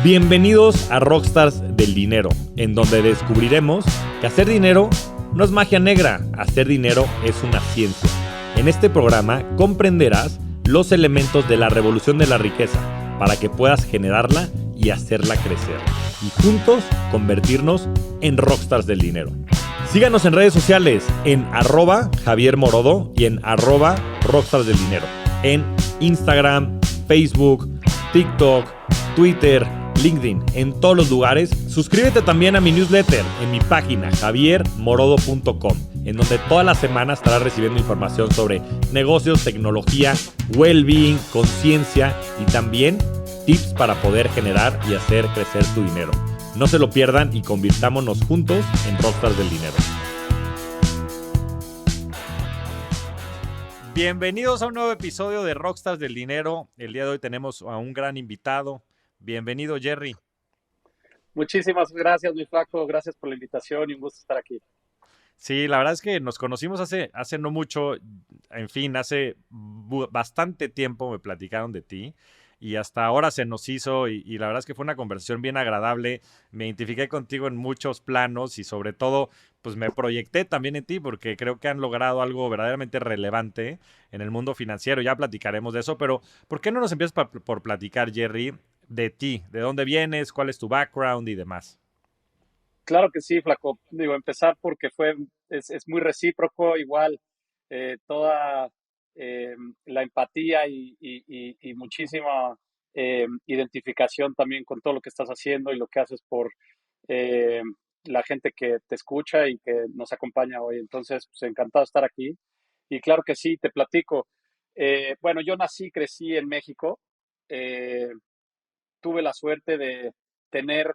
Bienvenidos a Rockstars del Dinero, en donde descubriremos que hacer dinero no es magia negra, hacer dinero es una ciencia. En este programa comprenderás los elementos de la revolución de la riqueza para que puedas generarla y hacerla crecer. Y juntos convertirnos en Rockstars del Dinero. Síganos en redes sociales en @JavierMorodo y en @Rockstars del Dinero. En Instagram, Facebook, TikTok, Twitter, LinkedIn, en todos los lugares. Suscríbete también a mi newsletter en mi página javiermorodo.com, en donde toda la semana estarás recibiendo información sobre negocios, tecnología, well-being, conciencia y también tips para poder generar y hacer crecer tu dinero. No se lo pierdan y convirtámonos juntos en Rockstars del Dinero. Bienvenidos a un nuevo episodio de Rockstars del Dinero. El día de hoy tenemos a un gran invitado. Bienvenido, Jerry. Muchísimas gracias, mi flaco. Gracias por la invitación y un gusto estar aquí. Sí, la verdad es que nos conocimos hace no mucho, en fin, hace bastante tiempo me platicaron de ti y hasta ahora se nos hizo y la verdad es que fue una conversación bien agradable. Me identifiqué contigo en muchos planos y sobre todo, pues me proyecté también en ti porque creo que han logrado algo verdaderamente relevante en el mundo financiero. Ya platicaremos de eso, pero ¿por qué no nos empiezas por platicar, Jerry, de ti? ¿De dónde vienes? ¿Cuál es tu background y demás? Claro que sí, flaco. Digo, empezar porque es muy recíproco, igual toda la empatía y muchísima identificación también con todo lo que estás haciendo y lo que haces por eh, la gente que te escucha y que nos acompaña hoy. Entonces, pues encantado de estar aquí. Y claro que sí, te platico. Bueno, yo crecí en México. Eh, Tuve la suerte de tener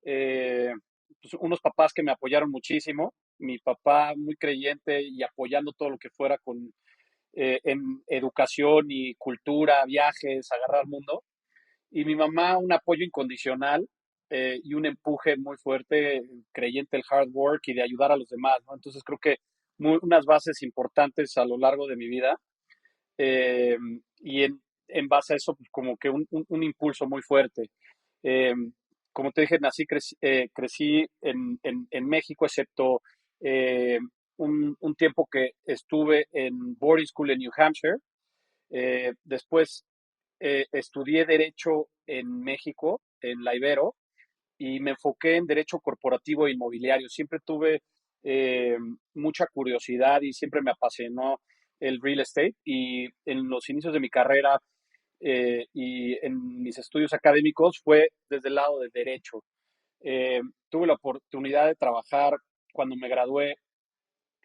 eh, pues, unos papás que me apoyaron muchísimo. Mi papá muy creyente y apoyando todo lo que fuera en educación y cultura, viajes, agarrar mundo. Y mi mamá un apoyo incondicional y un empuje muy fuerte, creyente del hard work y de ayudar a los demás, ¿no? Entonces creo que unas bases importantes a lo largo de mi vida eh, y en base a eso, pues, como que un impulso muy fuerte. Eh, Como te dije, crecí en México, excepto eh, un tiempo que estuve en boarding school en New Hampshire. Después estudié Derecho en México, en la Ibero, y me enfoqué en Derecho Corporativo e Inmobiliario. Siempre tuve eh, mucha curiosidad y siempre me apasionó el real estate y en los inicios de mi carrera y en mis estudios académicos fue desde el lado del derecho. Tuve la oportunidad de trabajar cuando me gradué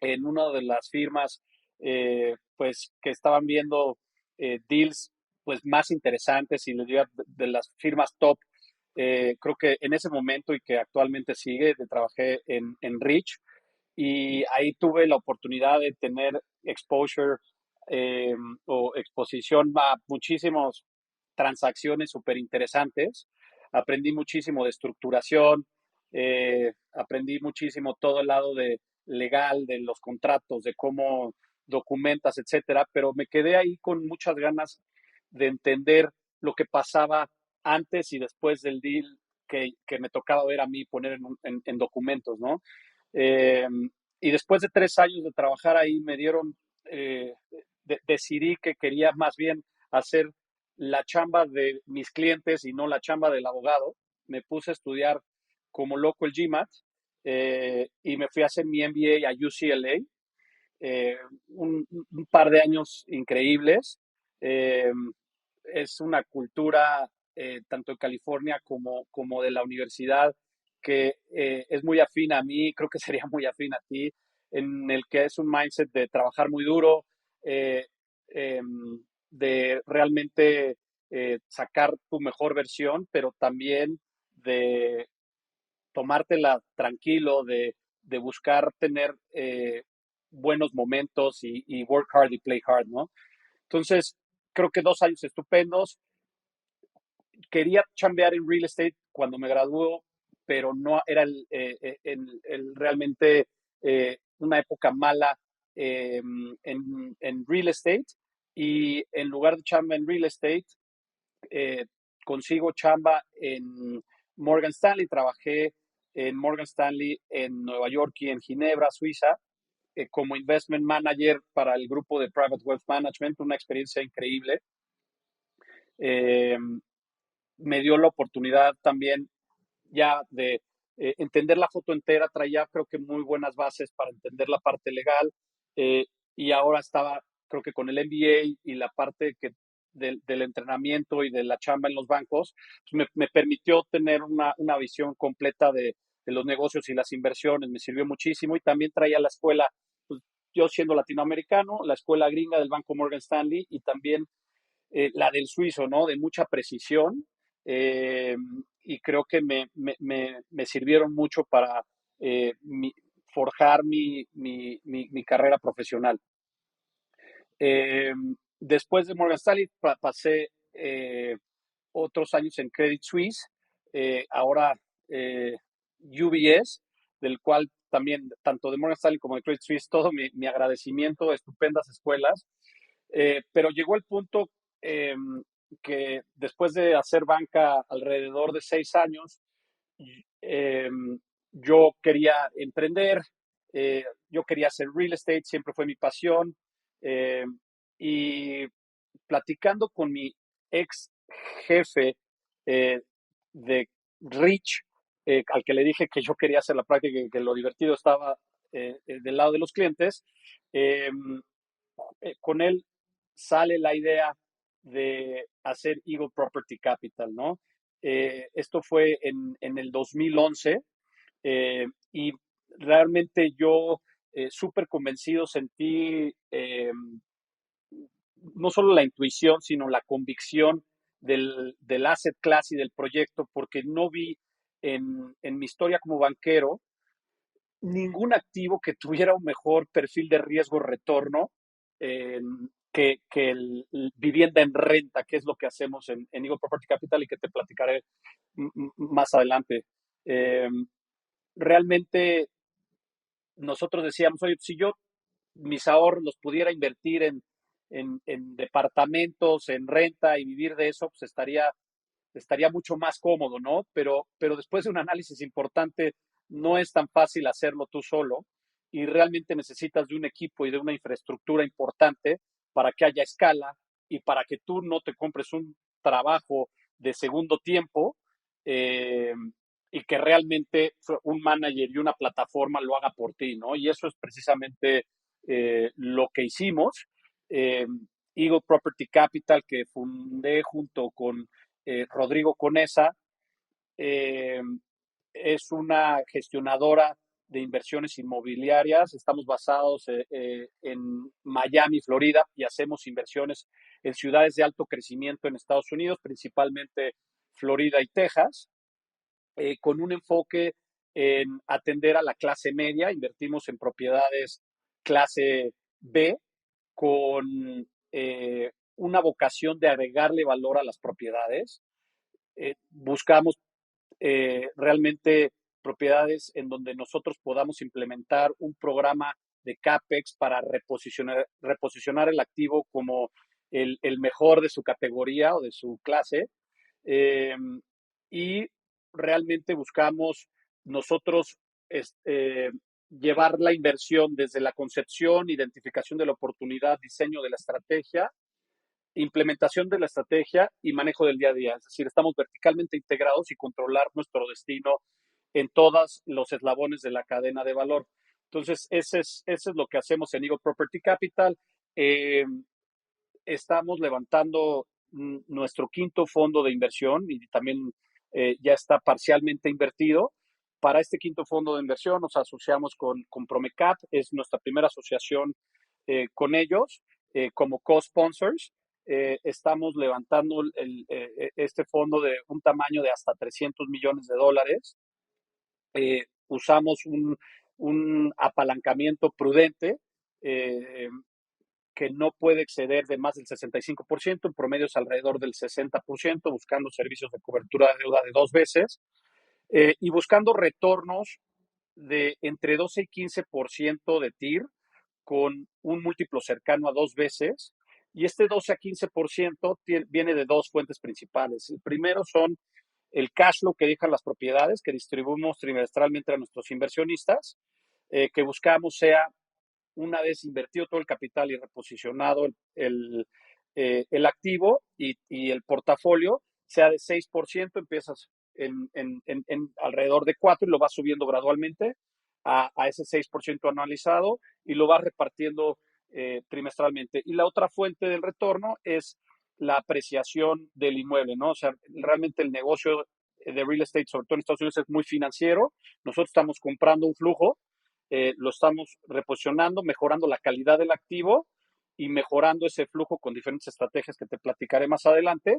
en una de las firmas pues que estaban viendo deals pues más interesantes y les diría de las firmas top. Creo que en ese momento y que actualmente sigue, trabajé en Rich y ahí tuve la oportunidad de tener exposure eh, o exposición a muchísimas transacciones súper interesantes. Aprendí muchísimo de estructuración, aprendí muchísimo todo el lado de legal, de los contratos, de cómo documentas, etcétera, pero me quedé ahí con muchas ganas de entender lo que pasaba antes y después del deal que me tocaba ver a mí poner en documentos, ¿no? Eh, y después de 3 años de trabajar ahí, decidí que quería más bien hacer la chamba de mis clientes y no la chamba del abogado. Me puse a estudiar como loco el GMAT y me fui a hacer mi MBA a UCLA. Un par de años increíbles. Eh, es una cultura tanto en California como de la universidad que es muy afín a mí, creo que sería muy afín a ti, en el que es un mindset de trabajar muy duro, eh, eh, de realmente sacar tu mejor versión, pero también de tomártela tranquilo, de buscar tener buenos momentos y work hard y play hard, ¿no? Entonces, creo que 2 años estupendos. Quería chambear en real estate cuando me graduó, pero no era realmente una época mala en real estate. Y en lugar de chamba en real estate, eh, consigo chamba en Morgan Stanley. Trabajé en Morgan Stanley en Nueva York y en Ginebra, Suiza, como investment manager para el grupo de Private Wealth Management, una experiencia increíble. Eh, Me dio la oportunidad también ya de entender la foto entera, traía creo que muy buenas bases para entender la parte legal, eh, y ahora estaba creo que con el MBA y la parte del entrenamiento y de la chamba en los bancos, pues me permitió tener una visión completa de los negocios y las inversiones, me sirvió muchísimo y también traía la escuela, pues, yo siendo latinoamericano, la escuela gringa del Banco Morgan Stanley y también la del suizo, ¿no? De mucha precisión, eh, y creo que me sirvieron mucho para forjar mi carrera profesional. Eh, Después de Morgan Stanley pasé otros años en Credit Suisse, ahora UBS, del cual también, tanto de Morgan Stanley como de Credit Suisse, todo mi agradecimiento, estupendas escuelas. Pero llegó el punto eh, que después de hacer banca alrededor de 6 años, eh, yo quería emprender, yo quería hacer real estate, siempre fue mi pasión. eh, y platicando con mi ex jefe eh, de Rich, al que le dije que yo quería hacer la práctica y que lo divertido estaba del lado de los clientes, eh, con él sale la idea de hacer Eagle Property Capital, ¿no? Esto fue en el 2011, y realmente yo súper convencido sentí no solo la intuición, sino la convicción del asset class y del proyecto, porque no vi en mi historia como banquero ningún activo que tuviera un mejor perfil de riesgo-retorno eh, que el vivienda en renta, que es lo que hacemos en Eagle Property Capital y que te platicaré más adelante. Eh, Realmente nosotros decíamos, oye, si yo mis ahorros los pudiera invertir en departamentos, en renta y vivir de eso, pues estaría mucho más cómodo, ¿no? Pero después de un análisis importante, no es tan fácil hacerlo tú solo y realmente necesitas de un equipo y de una infraestructura importante para que haya escala y para que tú no te compres un trabajo de segundo tiempo, eh, y que realmente un manager y una plataforma lo haga por ti, ¿no? Y eso es precisamente lo que hicimos. Eh, Eagle Property Capital, que fundé junto con Rodrigo Conesa, eh, es una gestionadora de inversiones inmobiliarias. Estamos basados en Miami, Florida, y hacemos inversiones en ciudades de alto crecimiento en Estados Unidos, principalmente Florida y Texas, con un enfoque en atender a la clase media. Invertimos en propiedades clase B con una vocación de agregarle valor a las propiedades. Buscamos realmente propiedades en donde nosotros podamos implementar un programa de CAPEX para reposicionar el activo como el mejor de su categoría o de su clase. Eh, y realmente buscamos nosotros este, llevar la inversión desde la concepción, identificación de la oportunidad, diseño de la estrategia, implementación de la estrategia y manejo del día a día. Es decir, estamos verticalmente integrados y controlar nuestro destino en todos los eslabones de la cadena de valor. Entonces, ese es lo que hacemos en Eagle Property Capital. Eh, Estamos levantando nuestro quinto fondo de inversión y también ya está parcialmente invertido. Para este quinto fondo de inversión nos asociamos con Promecap, es nuestra primera asociación con ellos como co-sponsors. Estamos levantando este fondo de un tamaño de hasta $300 millones. Usamos un apalancamiento prudente eh, que no puede exceder de más del 65%, en promedio es alrededor del 60%, buscando servicios de cobertura de deuda de 2 veces, y buscando retornos de entre 12 y 15% de TIR con un múltiplo cercano a 2 veces, Y este 12 a 15% viene de dos fuentes principales. El primero son el cash flow que dejan las propiedades que distribuimos trimestralmente a nuestros inversionistas, que buscamos sea, una vez invertido todo el capital y reposicionado el activo y el portafolio, sea de 6%, empiezas en alrededor de 4 y lo vas subiendo gradualmente a ese 6% anualizado y lo vas repartiendo trimestralmente. Y la otra fuente del retorno es la apreciación del inmueble, ¿no? O sea, realmente el negocio de real estate, sobre todo en Estados Unidos, es muy financiero. Nosotros estamos comprando un flujo, lo estamos reposicionando, mejorando la calidad del activo y mejorando ese flujo con diferentes estrategias que te platicaré más adelante,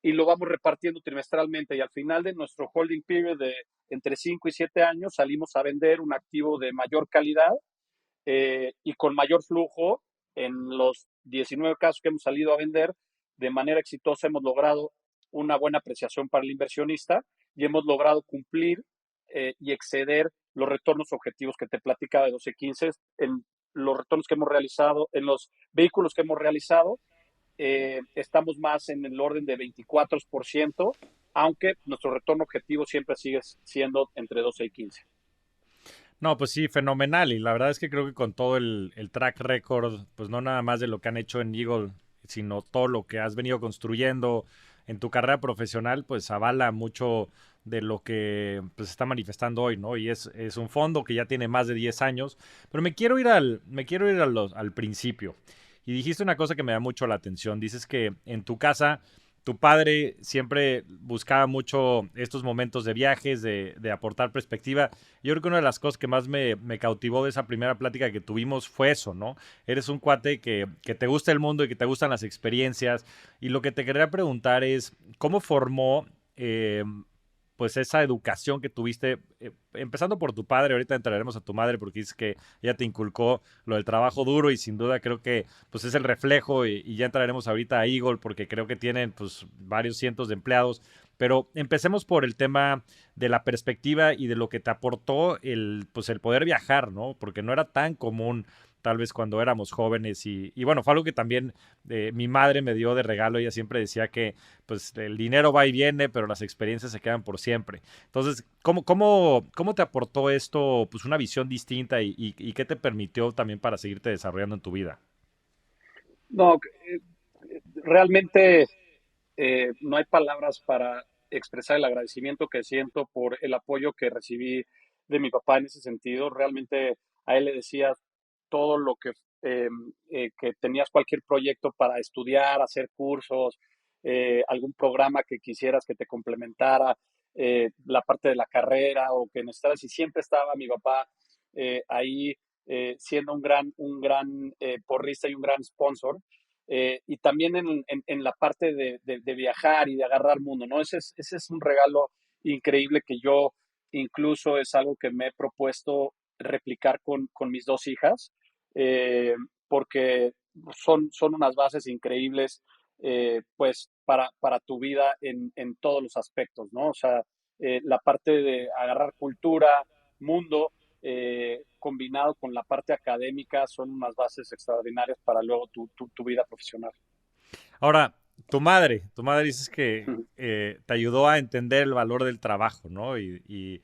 y lo vamos repartiendo trimestralmente, y al final de nuestro holding period de entre 5 y 7 años salimos a vender un activo de mayor calidad y con mayor flujo. En los 19 casos que hemos salido a vender de manera exitosa hemos logrado una buena apreciación para el inversionista y hemos logrado cumplir y exceder los retornos objetivos que te platicaba de 12-15 en los retornos que hemos realizado, en los vehículos que hemos realizado. Estamos más en el orden de 24%, aunque nuestro retorno objetivo siempre sigue siendo entre 12 y 15. No, pues sí, fenomenal. Y la verdad es que creo que con todo el track record, pues no nada más de lo que han hecho en Eagle, sino todo lo que has venido construyendo en tu carrera profesional, pues avala mucho de lo que pues, se está manifestando hoy, ¿no? Y es un fondo que ya tiene más de 10 años. Pero me quiero ir al principio. Y dijiste una cosa que me da mucho la atención. Dices que en tu casa tu padre siempre buscaba mucho estos momentos de viajes, de aportar perspectiva. Yo creo que una de las cosas que más me cautivó de esa primera plática que tuvimos fue eso, ¿no? Eres un cuate que te gusta el mundo y que te gustan las experiencias. Y lo que te quería preguntar es, ¿cómo formó pues esa educación que tuviste, empezando por tu padre? Ahorita entraremos a tu madre porque dices que ella te inculcó lo del trabajo duro y sin duda creo que pues es el reflejo y ya entraremos ahorita a Eagle porque creo que tienen pues varios cientos de empleados. Pero empecemos por el tema de la perspectiva y de lo que te aportó pues el poder viajar, ¿no? Porque no era tan común tal vez cuando éramos jóvenes y bueno, fue algo que también mi madre me dio de regalo. Ella siempre decía que pues el dinero va y viene, pero las experiencias se quedan por siempre. Entonces, ¿cómo te aportó esto pues una visión distinta y qué te permitió también para seguirte desarrollando en tu vida? No, realmente no hay palabras para expresar el agradecimiento que siento por el apoyo que recibí de mi papá en ese sentido. Realmente a él le decía todo lo que tenías, cualquier proyecto para estudiar, hacer cursos, algún programa que quisieras que te complementara, la parte de la carrera o que necesitaras, y siempre estaba mi papá ahí siendo un gran porrista y un gran sponsor. Y también en la parte de viajar y de agarrar mundo, ¿no? Ese es un regalo increíble que yo incluso es algo que me he propuesto replicar con mis dos hijas, eh, porque son unas bases increíbles, pues, para tu vida en todos los aspectos, ¿no? O sea, la parte de agarrar cultura, mundo, combinado con la parte académica, son unas bases extraordinarias para luego tu vida profesional. Ahora, tu madre dices que te ayudó a entender el valor del trabajo, ¿no? Y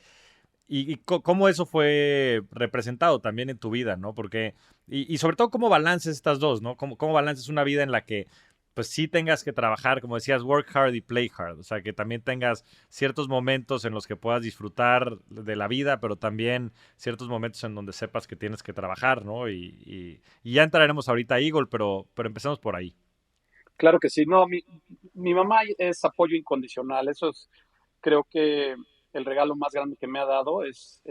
cómo eso fue representado también en tu vida, ¿no? Porque, y sobre todo cómo balances estas dos, ¿no? Cómo balances una vida en la que, pues sí tengas que trabajar, como decías, work hard y play hard. O sea, que también tengas ciertos momentos en los que puedas disfrutar de la vida, pero también ciertos momentos en donde sepas que tienes que trabajar, ¿no? Y ya entraremos ahorita a Eagle, pero empecemos por ahí. Claro que sí. No, mi mamá es apoyo incondicional. Eso es, creo que el regalo más grande que me ha dado es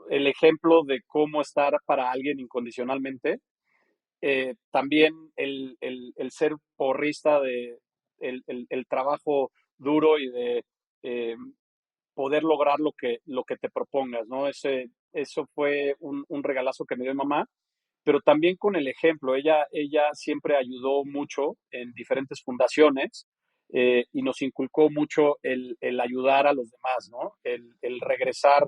el ejemplo de cómo estar para alguien incondicionalmente. También el ser porrista de el trabajo duro y de eh, poder lograr lo que te propongas, ¿no? Eso fue un regalazo que me dio mi mamá, pero también con el ejemplo. Ella siempre ayudó mucho en diferentes fundaciones y nos inculcó mucho el ayudar a los demás, ¿no? El regresar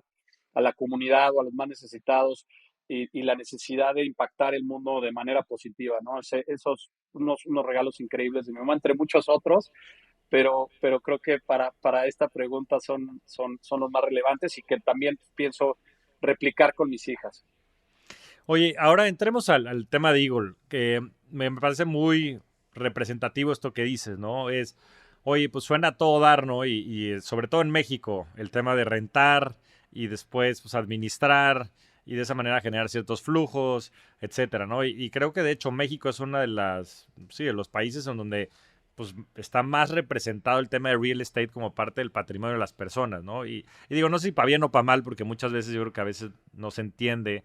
a la comunidad o a los más necesitados. y la necesidad de impactar el mundo de manera positiva, ¿no? Esos unos regalos increíbles de mi mamá, entre muchos otros, pero creo que para esta pregunta son los más relevantes y que también pienso replicar con mis hijas. Oye, ahora entremos al tema de Eagle, que me parece muy representativo esto que dices, ¿no? Oye, pues suena a todo dar, ¿no? Y sobre todo en México, el tema de rentar y después pues administrar y de esa manera generar ciertos flujos, etcétera, ¿no? Y creo que de hecho México es una de sí, de los países en donde pues está más representado el tema de real estate como parte del patrimonio de las personas, ¿no? Y digo, no sé si para bien o para mal, porque muchas veces yo creo que a veces no se entiende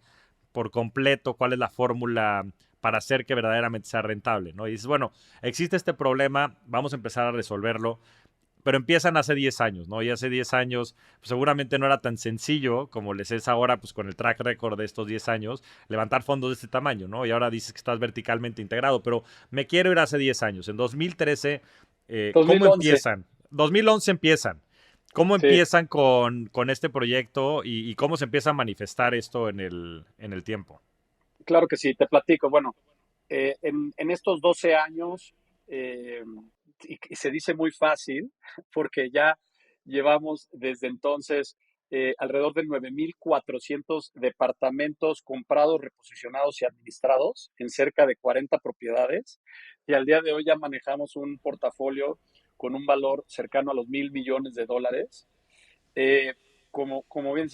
por completo cuál es la fórmula para hacer que verdaderamente sea rentable, ¿no? Y dices, bueno, existe este problema, vamos a empezar a resolverlo, pero empiezan hace 10 años, ¿no? Y hace 10 años pues seguramente no era tan sencillo como les es ahora, pues con el track record de estos 10 años, levantar fondos de este tamaño, ¿no? Y ahora dices que estás verticalmente integrado, pero me quiero ir hace 10 años. En 2013, ¿cómo 2011, empiezan? 2011 empiezan. ¿Cómo sí, empiezan con este proyecto y cómo se empieza a manifestar esto en el tiempo? claro que sí, te platico. Bueno, en estos 12 años, eh, y se dice muy fácil, porque ya llevamos desde entonces alrededor de 9,400 departamentos comprados, reposicionados y administrados en cerca de 40 propiedades. Y al día de hoy ya manejamos un portafolio con un valor cercano a los $1,000 millones. Eh, como bien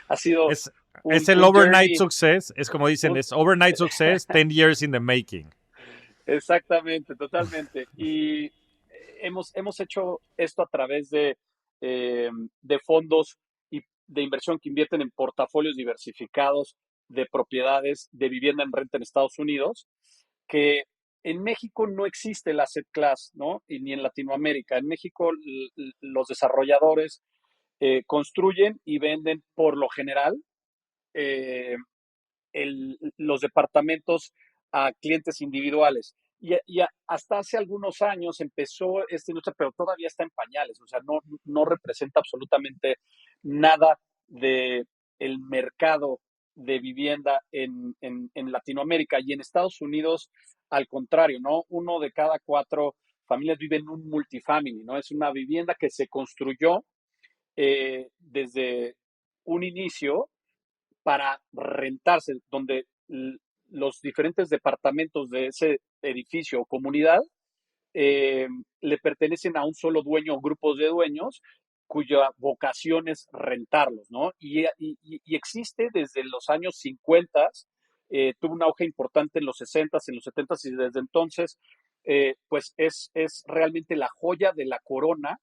ha sido Es, un, es el un overnight journey, success, es como dicen, un, es overnight success, 10 years in the making. exactamente, totalmente. Y hemos hecho esto a través de fondos y de inversión que invierten en portafolios diversificados de propiedades de vivienda en renta en Estados Unidos, que en México no existe el asset class, ¿no? Y ni en Latinoamérica. En México los desarrolladores construyen y venden por lo general eh, los departamentos a clientes individuales. Y hasta hace algunos años empezó esta industria, pero todavía está en pañales, o sea, no representa absolutamente nada de el mercado de vivienda en Latinoamérica y en Estados Unidos, al contrario, ¿no? Uno de cada cuatro familias vive en un multifamily, ¿no? Es una vivienda que se construyó desde un inicio para rentarse, donde los diferentes departamentos de ese edificio o comunidad le pertenecen a un solo dueño o grupos de dueños cuya vocación es rentarlos, ¿no? Y existe desde los años 50, tuvo un auge importante en los 60, en los 70 y desde entonces, pues es realmente la joya de la corona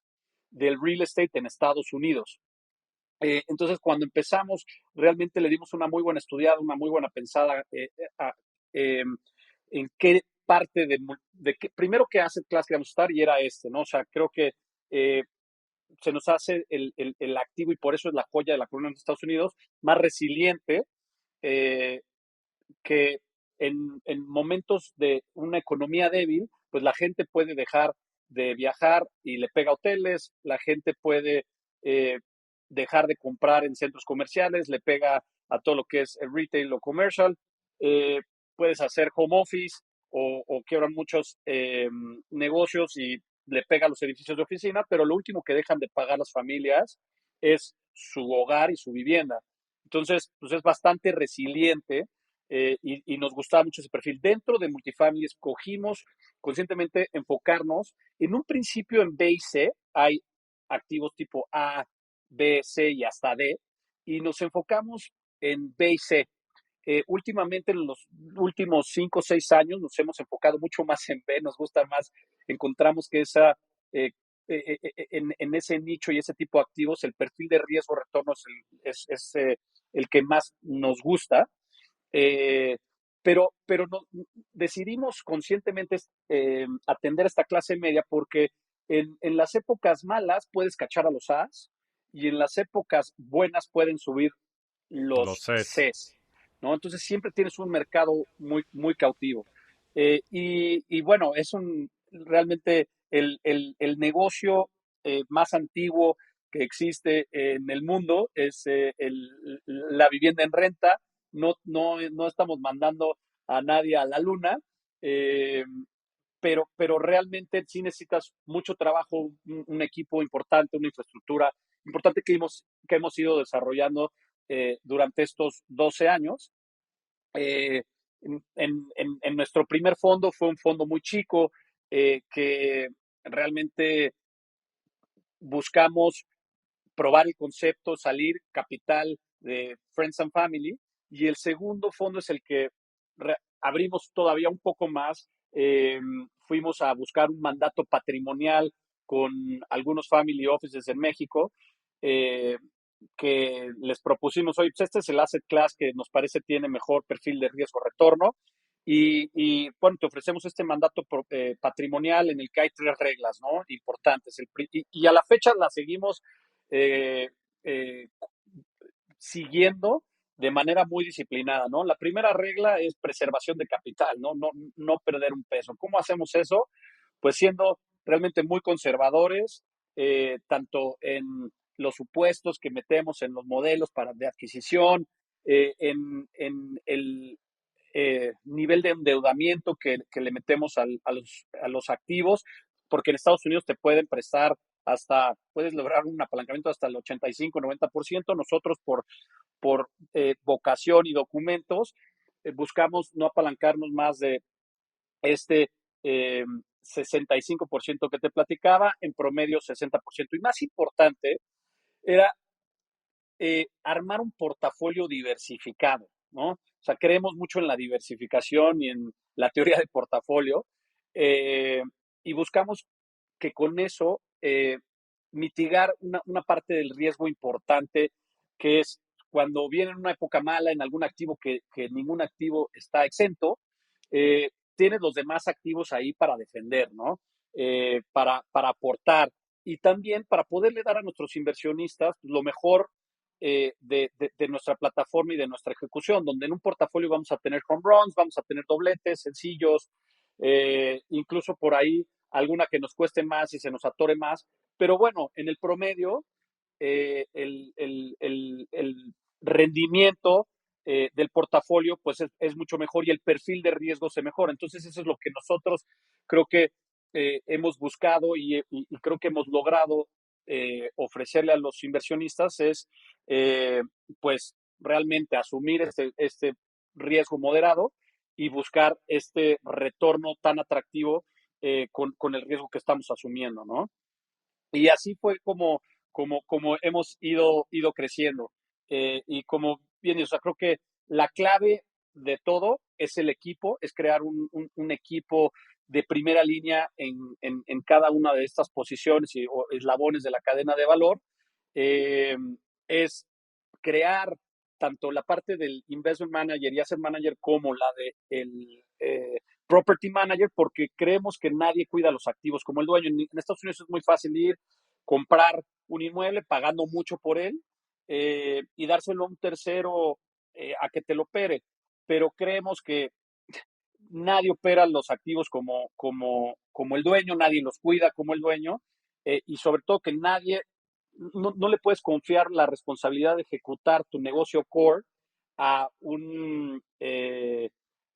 del real estate en Estados Unidos. Entonces, cuando empezamos, realmente le dimos una muy buena estudiada, una muy buena pensada eh, en qué parte de qué, primero qué asset class queríamos estar y era este, ¿no? O sea, creo que eh, se nos hace el activo y por eso es la joya de la corona de Estados Unidos, más resiliente eh, que en momentos de una economía débil, pues la gente puede dejar de viajar y le pega a hoteles, la gente puede eh, dejar de comprar en centros comerciales, le pega a todo lo que es el retail o commercial, eh, puedes hacer home office o quiebran muchos negocios y le pega a los edificios de oficina, pero lo último que dejan de pagar las familias es su hogar y su vivienda. Entonces, pues es bastante resiliente y nos gustaba mucho ese perfil. Dentro de Multifamily escogimos conscientemente enfocarnos en un principio en B y C, hay activos tipo A, B, C y hasta D, y nos enfocamos en B y C. Últimamente, en los últimos 5 o 6 años, nos hemos enfocado mucho más en B, nos gusta más, encontramos que eh, en ese nicho y ese tipo de activos, el perfil de riesgo-retorno es el que más nos gusta. Eh, pero no, decidimos conscientemente atender esta clase media porque en las épocas malas puedes cachar a los As y en las épocas buenas pueden subir Lo los sé. Cs, ¿no? Entonces siempre tienes un mercado muy, muy cautivo. Y bueno, realmente el negocio más antiguo que existe en el mundo es la vivienda en renta no estamos mandando a nadie a la luna, eh, pero realmente sí necesitas mucho trabajo, un equipo importante, una infraestructura importante que hemos ido desarrollando durante estos 12 años. Eh, en nuestro primer fondo fue un fondo muy chico que realmente buscamos probar el concepto, salir capital de Friends and Family. Y el segundo fondo es el que abrimos todavía un poco más. Fuimos a buscar un mandato patrimonial con algunos family offices en México, eh, que les propusimos, oye, pues este es el asset class que nos parece tiene mejor perfil de riesgo-retorno. Bueno, te ofrecemos este mandato patrimonial en el que hay 3 reglas, ¿no? Importantes. Y a la fecha la seguimos eh, eh, siguiendo de manera muy disciplinada, ¿no? La primera regla es preservación de capital, ¿no? No perder un peso. ¿Cómo hacemos eso? Pues siendo realmente muy conservadores, tanto en los supuestos que metemos en los modelos de adquisición, en el nivel de endeudamiento que le metemos a los activos, porque en Estados Unidos te pueden prestar puedes lograr un apalancamiento hasta el 85-90%. Nosotros por vocación y documentos buscamos no apalancarnos más de este 65% que te platicaba, en promedio 60%. Y más importante era armar un portafolio diversificado, ¿no? O sea, creemos mucho en la diversificación y en la teoría de portafolio, eh, y buscamos que con eso mitigar una parte del riesgo importante, que es cuando viene una época mala en algún activo que ningún activo está exento, tienes los demás activos ahí para defender, ¿no? Para aportar y también para poderle dar a nuestros inversionistas lo mejor de nuestra plataforma y de nuestra ejecución, donde en un portafolio vamos a tener home runs, vamos a tener dobletes sencillos, incluso por ahí alguna que nos cueste más y se nos atore más, pero bueno, en el promedio, el rendimiento del portafolio pues es mucho mejor y el perfil de riesgo se mejora. Entonces eso es lo que nosotros creo que hemos buscado y creo que hemos logrado ofrecerle a los inversionistas es pues realmente asumir este riesgo moderado y buscar este retorno tan atractivo con el riesgo que estamos asumiendo, ¿no? Y así fue como hemos ido creciendo. Y como bien, o sea, creo que la clave de todo es el equipo, es crear un equipo de primera línea en cada una de estas posiciones o eslabones de la cadena de valor. Eh, es crear tanto la parte del investment manager y asset manager como la de el property manager, porque creemos que nadie cuida los activos como el dueño. En Estados Unidos es muy fácil ir, comprar un inmueble pagando mucho por él y dárselo a un tercero a que te lo opere. Pero creemos que nadie opera los activos como el dueño, nadie los cuida como el dueño, y sobre todo que nadie, no le puedes confiar la responsabilidad de ejecutar tu negocio core a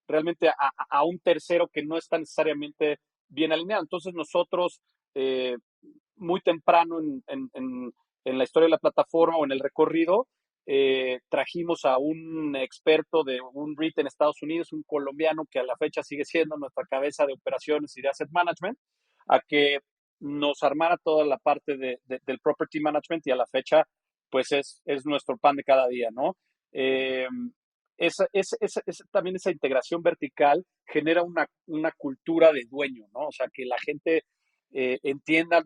realmente a un tercero que no está necesariamente bien alineado. Entonces nosotros, muy temprano en la historia de la plataforma o en el recorrido, trajimos a un experto de un REIT en Estados Unidos, un colombiano que a la fecha sigue siendo nuestra cabeza de operaciones y de asset management, a que nos armara toda la parte del property management y a la fecha pues es nuestro pan de cada día, ¿no? Eh, también esa integración vertical genera una cultura de dueño, ¿no? O sea, que la gente entienda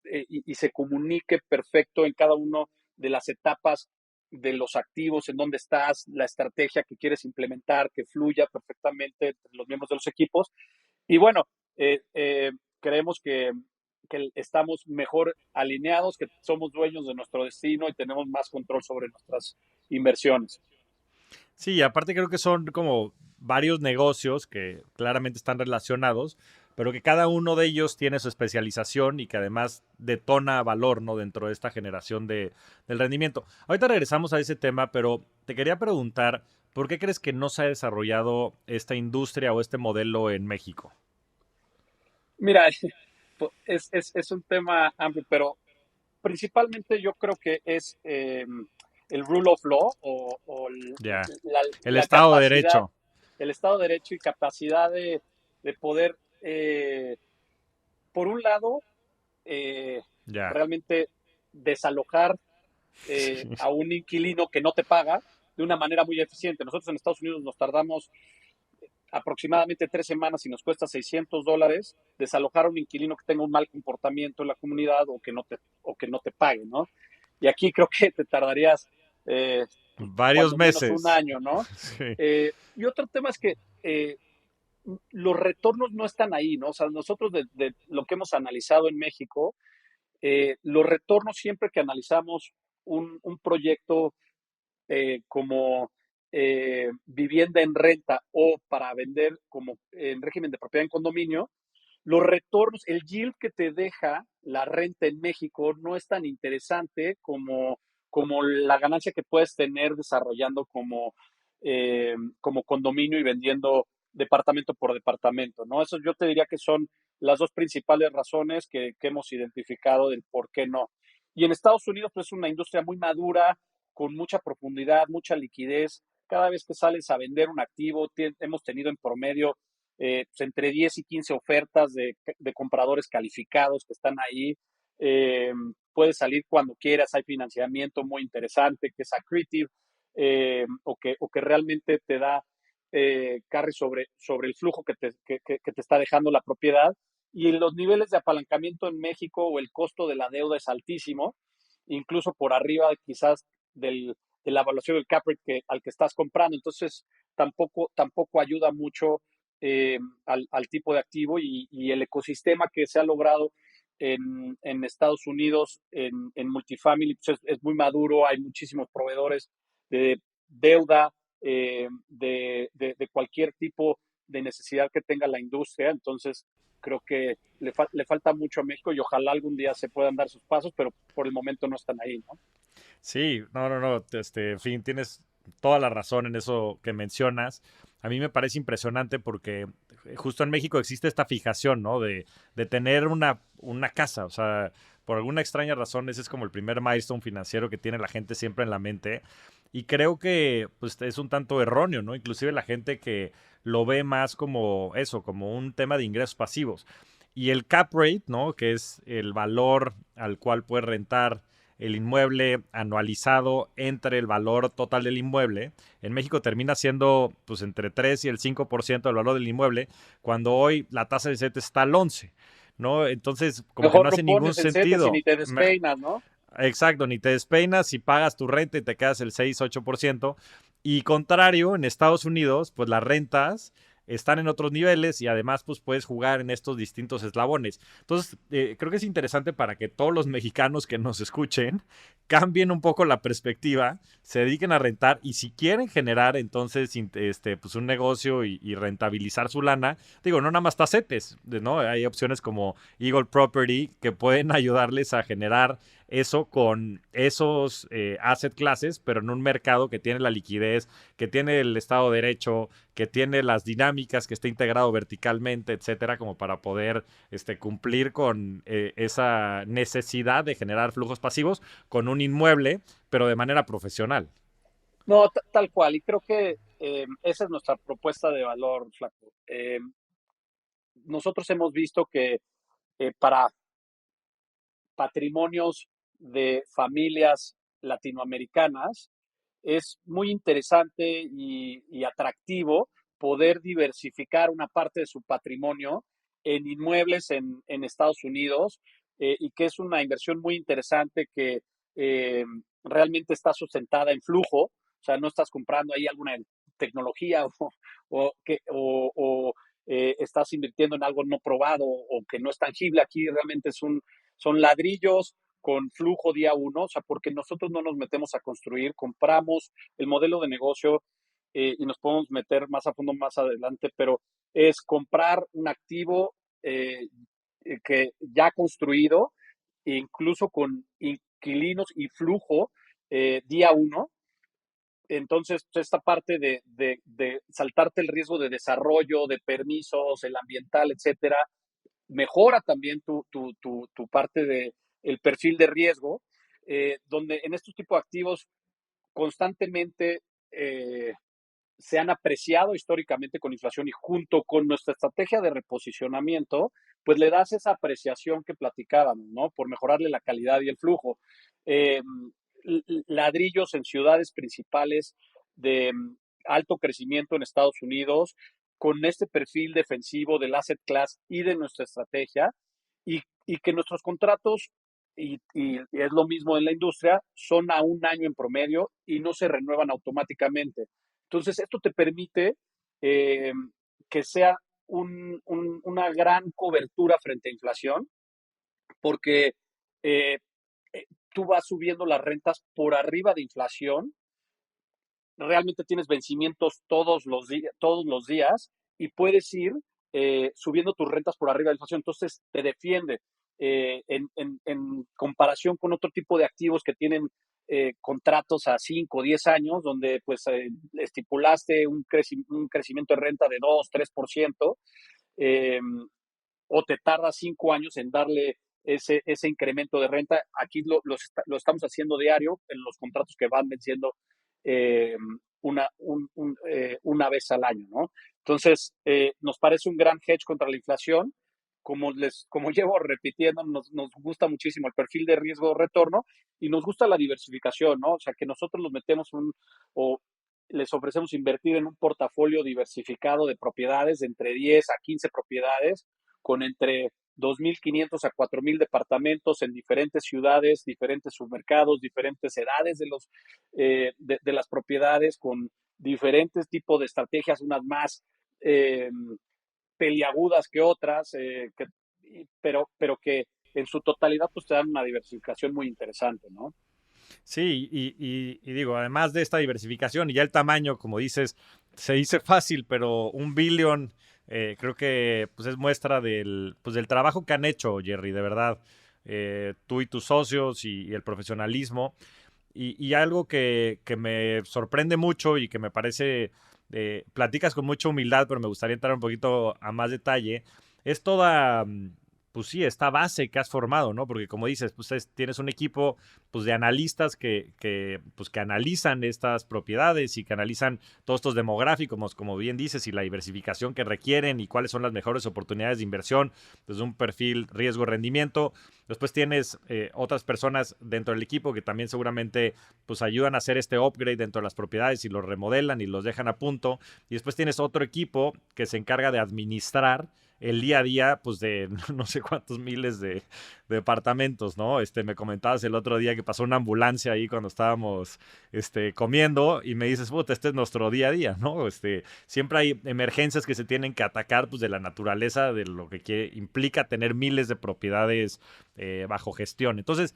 y se comunique perfecto en cada una de las etapas de los activos, en dónde estás, la estrategia que quieres implementar, que fluya perfectamente entre los miembros de los equipos. Y bueno, creemos que estamos mejor alineados, que somos dueños de nuestro destino y tenemos más control sobre nuestras inversiones. Sí, aparte creo que son como varios negocios que claramente están relacionados, pero que cada uno de ellos tiene su especialización y que además detona valor, ¿no? Dentro de esta generación del rendimiento. Ahorita regresamos a ese tema, pero te quería preguntar, ¿Por qué crees que no se ha desarrollado esta industria o este modelo en México? Mira, es un tema amplio, pero principalmente yo creo que es el rule of law Ya. la, El la Estado de capacidad, Derecho. el Estado de Derecho y capacidad de poder, por un lado, eh, Ya. realmente desalojar a un inquilino que no te paga de una manera muy eficiente. Nosotros en Estados Unidos nos tardamos aproximadamente 3 semanas y nos cuesta $600 desalojar a un inquilino que tenga un mal comportamiento en la comunidad o que no te pague, ¿no? Y aquí creo que te tardarías pues, Varios cuando menos un meses. año, ¿no? Sí. Y otro tema es que los retornos no están ahí, ¿no? O sea, nosotros de lo que hemos analizado en México, los retornos siempre que analizamos un proyecto como vivienda en renta o para vender como en régimen de propiedad en condominio, los retornos, el yield que te deja la renta en México no es tan interesante como la ganancia que puedes tener desarrollando como condominio y vendiendo departamento por departamento, ¿no? Eso yo te diría que son las dos principales razones que hemos identificado del por qué no. Y en Estados Unidos, pues es una industria muy madura, con mucha profundidad, mucha liquidez. Cada vez que sales a vender un activo, hemos tenido en promedio pues entre 10 y 15 ofertas de compradores calificados que están ahí. Puedes salir cuando quieras, hay financiamiento muy interesante que es accretive o que realmente te da carry sobre el flujo que te está dejando la propiedad. Y los niveles de apalancamiento en México o el costo de la deuda es altísimo, incluso por arriba quizás de la evaluación del cap rate al que estás comprando. Entonces, tampoco ayuda mucho al tipo de activo y el ecosistema que se ha logrado en Estados Unidos en multifamily pues es muy maduro, hay muchísimos proveedores de deuda, de cualquier tipo de necesidad que tenga la industria, entonces creo que le falta mucho a México y ojalá algún día se puedan dar sus pasos, pero por el momento no están ahí, ¿no? Sí, no, no, no, en fin, tienes toda la razón en eso que mencionas. A mí me parece impresionante porque justo en México existe esta fijación, ¿no? De tener una casa, o sea, por alguna extraña razón ese es como el primer milestone financiero que tiene la gente siempre en la mente. Y creo que pues, es un tanto erróneo, ¿no? Inclusive la gente que lo ve más como eso, como un tema de ingresos pasivos. Y el cap rate, ¿no? Que es el valor al cual puedes rentar el inmueble anualizado entre el valor total del inmueble, en México termina siendo pues entre 3 y el 5% del valor del inmueble, cuando hoy la tasa de CETES está al 11, ¿no? Entonces, como que no Mejor no hace ningún pones el CETES y sentido. ni te despeinas, ¿no? Exacto, ni te despeinas y pagas tu renta y te quedas el 6-8%. Y contrario, en Estados Unidos, pues las rentas están en otros niveles y además pues puedes jugar en estos distintos eslabones. Entonces, creo que es interesante para que todos los mexicanos que nos escuchen cambien un poco la perspectiva, se dediquen a rentar y si quieren generar entonces pues un negocio y rentabilizar su lana, digo, no nada más tacetes, ¿no? Hay opciones como Eagle Property que pueden ayudarles a generar eso con esos asset classes, pero en un mercado que tiene la liquidez, que tiene el Estado de Derecho, que tiene las dinámicas, que esté integrado verticalmente, etcétera, como para poder cumplir con esa necesidad de generar flujos pasivos con un inmueble, pero de manera profesional. No, tal cual. Y creo que esa es nuestra propuesta de valor, Flaco. Nosotros hemos visto que para patrimonios de familias latinoamericanas, es muy interesante y atractivo poder diversificar una parte de su patrimonio en inmuebles en Estados Unidos y que es una inversión muy interesante que eh, realmente está sustentada en flujo, o sea, no estás comprando ahí alguna tecnología o estás invirtiendo en algo no probado o que no es tangible. Aquí realmente son ladrillos con flujo día uno, o sea, porque nosotros no nos metemos a construir, compramos el modelo de negocio y nos podemos meter más a fondo más adelante, pero es comprar un activo que ya construido, incluso con inquilinos y flujo día uno, Entonces, pues, esta parte de saltarte el riesgo de desarrollo, de permisos, el ambiental, etcétera, mejora también tu parte de el perfil de riesgo, donde en estos tipos de activos constantemente se han apreciado históricamente con inflación y junto con nuestra estrategia de reposicionamiento, pues le das esa apreciación que platicábamos, ¿no? Por mejorarle la calidad y el flujo. Eh, Ladrillos en ciudades principales de alto crecimiento en Estados Unidos, con este perfil defensivo del asset class y de nuestra estrategia, y que nuestros contratos, y es lo mismo en la industria, son a un año en promedio y no se renuevan automáticamente. Entonces, esto te permite eh, que sea una gran cobertura frente a inflación, porque eh, tú vas subiendo las rentas por arriba de inflación, realmente tienes vencimientos todos los días y puedes ir subiendo tus rentas por arriba de la inflación. Entonces, te defiende en comparación con otro tipo de activos que tienen contratos a 5 o 10 años, donde pues estipulaste un crecimiento de renta de 2-3%, eh, o te tarda 5 años en darle ese incremento de renta. Aquí lo estamos haciendo diario en los contratos que van venciendo eh, una vez al año, ¿no? Entonces, nos parece un gran hedge contra la inflación. Como llevo repitiendo, nos gusta muchísimo el perfil de riesgo-retorno y nos gusta la diversificación, ¿no? O sea, que nosotros nos metemos o les ofrecemos invertir en un portafolio diversificado de propiedades de entre 10 a 15 propiedades con entre 2.500 a 4.000 departamentos en diferentes ciudades, diferentes submercados, diferentes edades de las propiedades, con diferentes tipos de estrategias, unas más eh, peliagudas que otras, pero que en su totalidad pues te dan una diversificación muy interesante, ¿no? Sí, y digo, además de esta diversificación y ya el tamaño, como dices, se dice fácil, pero un billón creo que pues es muestra del trabajo que han hecho, Jerry, de verdad. Tú y tus socios y el profesionalismo. Y algo que me sorprende mucho y que me parece, platicas con mucha humildad, pero me gustaría entrar un poquito a más detalle, es toda, pues sí, esta base que has formado, ¿no? Porque como dices, pues tienes un equipo pues, de analistas pues, que analizan estas propiedades y que analizan todos estos demográficos, como bien dices, y la diversificación que requieren y cuáles son las mejores oportunidades de inversión desde un perfil riesgo-rendimiento. Después tienes otras personas dentro del equipo que también seguramente pues ayudan a hacer este upgrade dentro de las propiedades y los remodelan y los dejan a punto. Y después tienes otro equipo que se encarga de administrar el día a día, pues de no sé cuántos miles de departamentos, ¿no? Me comentabas el otro día que pasó una ambulancia ahí cuando estábamos comiendo y me dices, puta, este es nuestro día a día, ¿no? Siempre hay emergencias que se tienen que atacar, pues de la naturaleza, de lo que implica tener miles de propiedades bajo gestión. Entonces,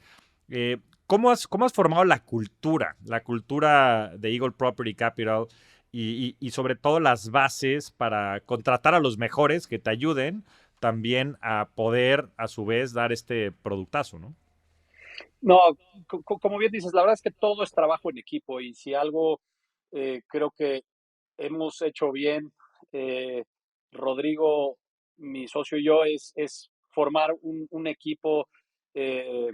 cómo has formado la cultura de Eagle Property Capital y sobre todo las bases para contratar a los mejores que te ayuden también a poder a su vez dar este productazo, ¿no? No, como bien dices, la verdad es que todo es trabajo en equipo y si algo creo que hemos hecho bien, eh, Rodrigo, mi socio y yo, es formar un equipo eh,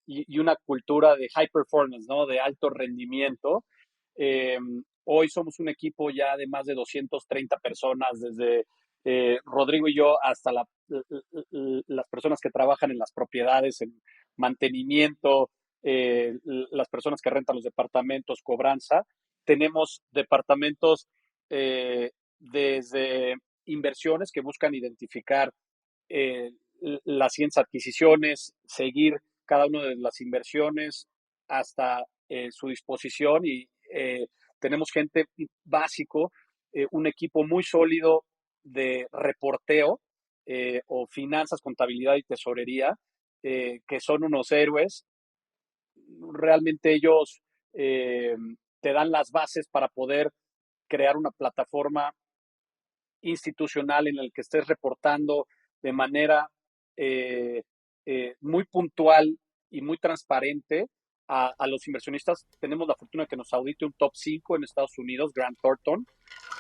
y una cultura de high performance, ¿no? De alto rendimiento. Eh, Hoy somos un equipo ya de más de 230 personas, desde Rodrigo y yo hasta las personas que trabajan en las propiedades, en mantenimiento, las personas que rentan los departamentos, cobranza. Tenemos departamentos desde inversiones que buscan identificar eh, las siguientes adquisiciones, seguir cada una de las inversiones hasta su disposición y tenemos gente básico, un equipo muy sólido de reporteo o finanzas, contabilidad y tesorería, que son unos héroes. Realmente ellos eh, te dan las bases para poder crear una plataforma institucional en la que estés reportando de manera muy puntual y muy transparente a los inversionistas. Tenemos la fortuna de que nos audite un top 5 en Estados Unidos, Grant Thornton,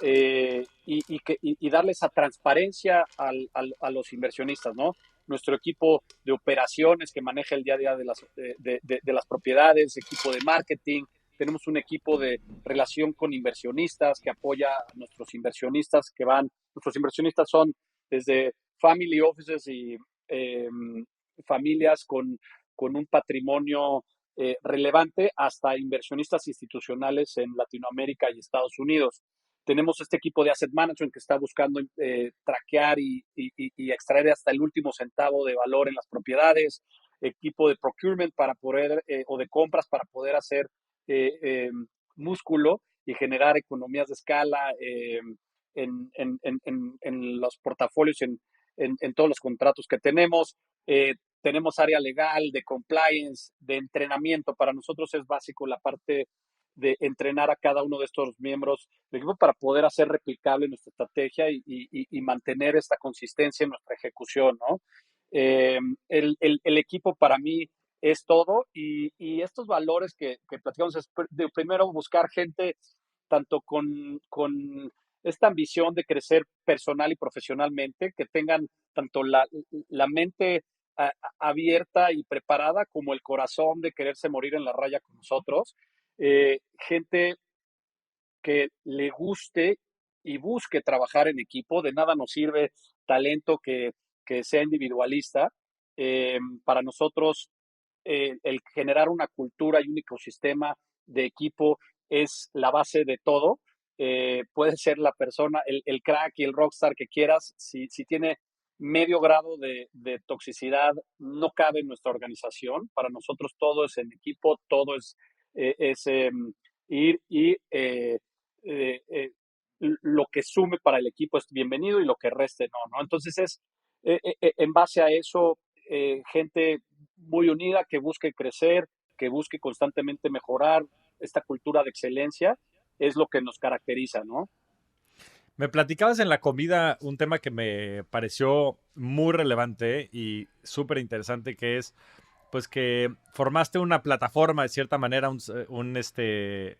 y darle esa transparencia a los inversionistas, ¿no? Nuestro equipo de operaciones que maneja el día a día de las propiedades, equipo de marketing, tenemos un equipo de relación con inversionistas que apoya a nuestros inversionistas nuestros inversionistas son desde family offices y eh, familias con un patrimonio relevante hasta inversionistas institucionales en Latinoamérica y Estados Unidos. Tenemos este equipo de asset management que está buscando traquear y extraer hasta el último centavo de valor en las propiedades, equipo de procurement para poder, o de compras para poder hacer eh, eh, músculo y generar economías de escala en los portafolios, en todos los contratos que tenemos. Tenemos área legal, de compliance, de entrenamiento. Para nosotros es básico la parte de entrenar a cada uno de estos miembros del equipo para poder hacer replicable nuestra estrategia y mantener esta consistencia en nuestra ejecución, ¿no? El equipo para mí es todo y estos valores que platicamos es de primero buscar gente tanto con esta ambición de crecer personal y profesionalmente, que tengan tanto la mente abierta y preparada como el corazón de quererse morir en la raya con nosotros. Gente que le guste y busque trabajar en equipo. De nada nos sirve talento que sea individualista. Para nosotros, el generar una cultura y un ecosistema de equipo es la base de todo. Puede ser la persona, el crack y el rockstar que quieras, si tiene medio grado de toxicidad, no cabe en nuestra organización. Para nosotros todo es en equipo, todo es ir y eh, eh, lo que sume para el equipo es bienvenido y lo que reste no, ¿no? Entonces en base a eso, gente muy unida que busque crecer, que busque constantemente mejorar, esta cultura de excelencia es lo que nos caracteriza, ¿no? Me platicabas en la comida un tema que me pareció muy relevante y súper interesante, que es pues que formaste una plataforma de cierta manera, un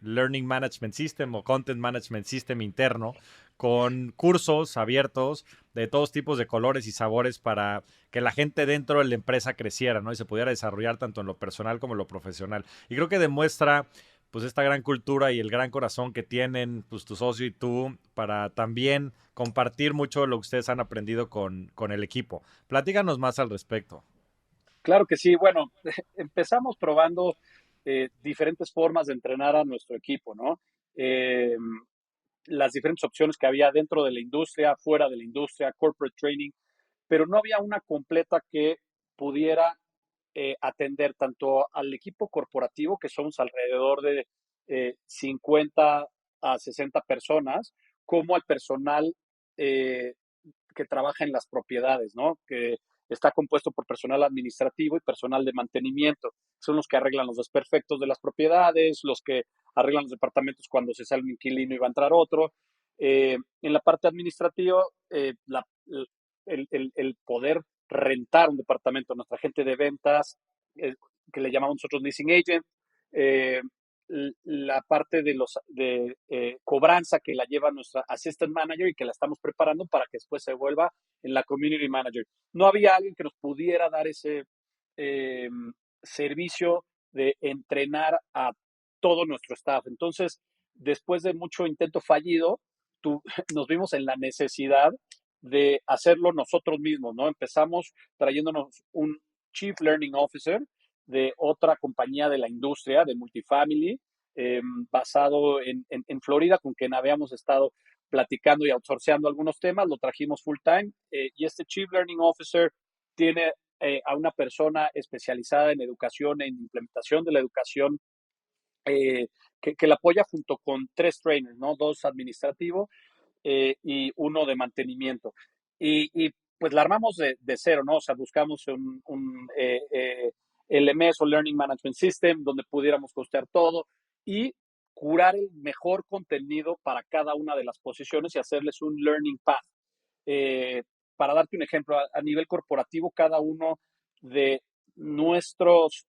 Learning Management System o Content Management System interno con cursos abiertos de todos tipos de colores y sabores para que la gente dentro de la empresa creciera, ¿no? Y se pudiera desarrollar tanto en lo personal como en lo profesional. Y creo que demuestra pues esta gran cultura y el gran corazón que tienen pues tu socio y tú para también compartir mucho de lo que ustedes han aprendido con el equipo. Platícanos más al respecto. Claro que sí. Bueno, empezamos probando diferentes formas de entrenar a nuestro equipo, ¿no? Eh, las diferentes opciones que había dentro de la industria, fuera de la industria, corporate training, pero no había una completa que pudiera atender tanto al equipo corporativo, que somos alrededor de 50 a 60 personas, como al personal eh, que trabaja en las propiedades, ¿no? Que está compuesto por personal administrativo y personal de mantenimiento. Son los que arreglan los desperfectos de las propiedades, los que arreglan los departamentos cuando se sale un inquilino y va a entrar otro. En la parte administrativa, el poder rentar un departamento, nuestra gente de ventas, que le llamamos nosotros leasing agent, eh, la parte de cobranza que la lleva nuestra assistant manager y que la estamos preparando para que después se vuelva en la community manager. No había alguien que nos pudiera dar ese eh, servicio de entrenar a todo nuestro staff. Entonces, después de mucho intento fallido, nos vimos en la necesidad de hacerlo nosotros mismos, ¿no? Empezamos trayéndonos un Chief Learning Officer de otra compañía de la industria, de multifamily, basado en Florida, con quien habíamos estado platicando y outsourceando algunos temas, lo trajimos full time, y este Chief Learning Officer tiene a una persona especializada en educación, en implementación de la educación, que la apoya junto con tres trainers, ¿no? Dos administrativos y uno de mantenimiento. Pues la armamos de cero, ¿no? O sea, buscamos un LMS o Learning Management System donde pudiéramos costear todo y curar el mejor contenido para cada una de las posiciones y hacerles un learning path. Eh, para darte un ejemplo, a nivel corporativo, cada uno de nuestros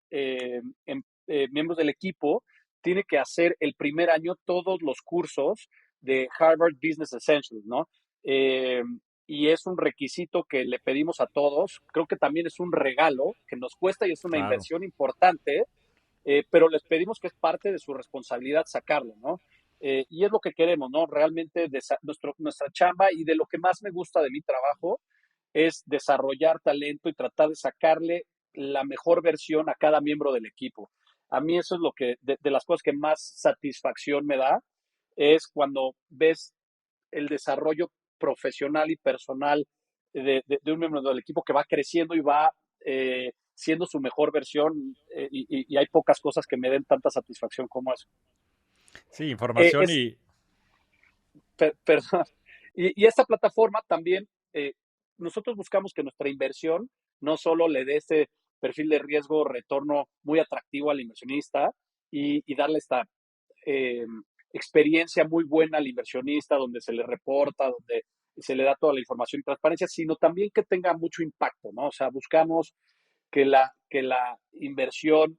miembros del equipo tiene que hacer el primer año todos los cursos de Harvard Business Essentials, ¿no? Eh, y es un requisito que le pedimos a todos. Creo que también es un regalo que nos cuesta y es una Claro. inversión importante, pero les pedimos que es parte de su responsabilidad sacarlo, ¿no? Y es lo que queremos, ¿no? Realmente nuestra chamba y de lo que más me gusta de mi trabajo es desarrollar talento y tratar de sacarle la mejor versión a cada miembro del equipo. A mí eso es lo que, de las cosas que más satisfacción me da, es cuando ves el desarrollo profesional y personal de un miembro del equipo que va creciendo y va siendo su mejor versión, y hay pocas cosas que me den tanta satisfacción como eso. Sí, información Es, y... perdón. Y esta plataforma también, nosotros buscamos que nuestra inversión no solo le dé ese perfil de riesgo retorno muy atractivo al inversionista y darle esta eh, experiencia muy buena al inversionista, donde se le reporta, donde se le da toda la información y transparencia, sino también que tenga mucho impacto, ¿no? O sea, buscamos que la inversión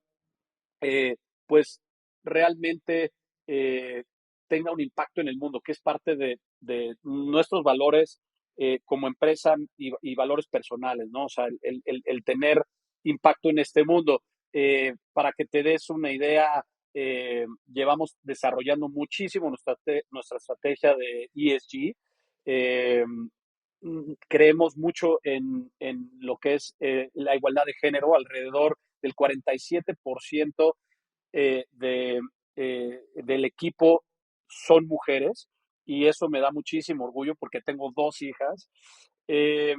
eh, pues realmente eh, tenga un impacto en el mundo, que es parte de nuestros valores como empresa y valores personales, ¿no? O sea, el tener impacto en este mundo. Para que te des una idea, llevamos desarrollando muchísimo nuestra estrategia de ESG. Eh, Creemos mucho en lo que es la igualdad de género. Alrededor del 47% del equipo son mujeres, y eso me da muchísimo orgullo porque tengo dos hijas. Eh,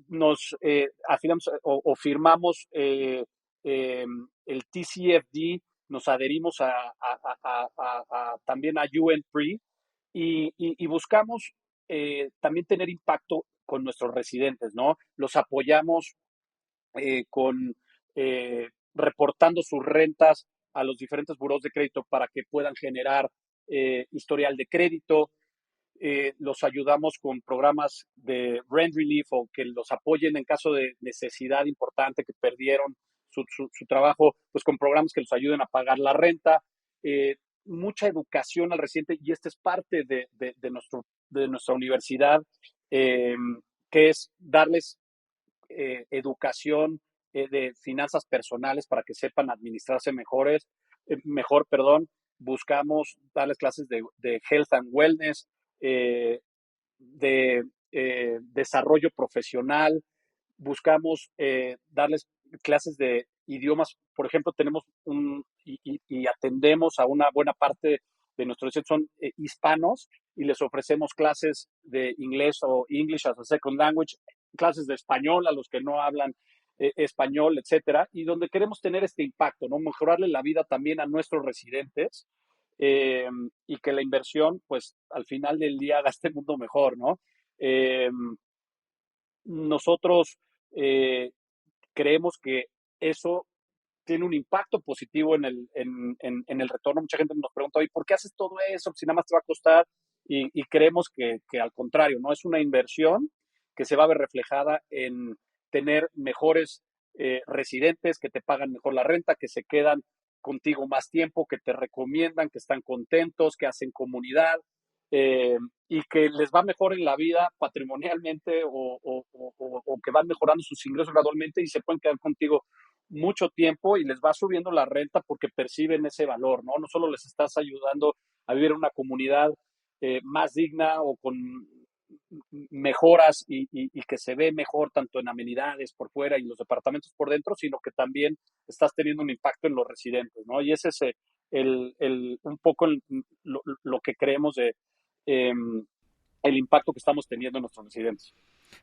Nos afirmamos o firmamos el TCFD, nos adherimos también a UNPRI, y buscamos también tener impacto con nuestros residentes, ¿no? Los apoyamos con reportando sus rentas a los diferentes buros de crédito para que puedan generar historial de crédito. Los ayudamos con programas de rent relief o que los apoyen en caso de necesidad importante, que perdieron su trabajo, pues con programas que los ayuden a pagar la renta. Mucha educación al residente, y esta es parte de nuestra universidad, eh, que es darles educación de finanzas personales para que sepan administrarse mejor, perdón. Buscamos darles clases de health and wellness, eh, de desarrollo profesional. Buscamos darles clases de idiomas. Por ejemplo, tenemos y atendemos a una buena parte de nuestros estudiantes son hispanos, y les ofrecemos clases de inglés o English as a second language, clases de español a los que no hablan español, etcétera, y donde queremos tener este impacto, ¿no? Mejorarle la vida también a nuestros residentes, eh, y que la inversión, pues, al final del día haga este mundo mejor, ¿no? Eh, Nosotros eh, creemos que eso tiene un impacto positivo en el retorno. Mucha gente nos pregunta, ¿y por qué haces todo eso si nada más te va a costar? Y creemos que al contrario, ¿no? Es una inversión que se va a ver reflejada en tener mejores residentes, que te pagan mejor la renta, que se quedan contigo más tiempo, que te recomiendan, que están contentos, que hacen comunidad, y que les va mejor en la vida patrimonialmente, o que van mejorando sus ingresos gradualmente y se pueden quedar contigo mucho tiempo y les va subiendo la renta porque perciben ese valor, ¿no? No solo les estás ayudando a vivir en una comunidad más digna o con mejoras, y que se ve mejor tanto en amenidades por fuera y los departamentos por dentro, sino que también estás teniendo un impacto en los residentes, ¿no? Y ese es un poco lo que creemos de el impacto que estamos teniendo en nuestros residentes.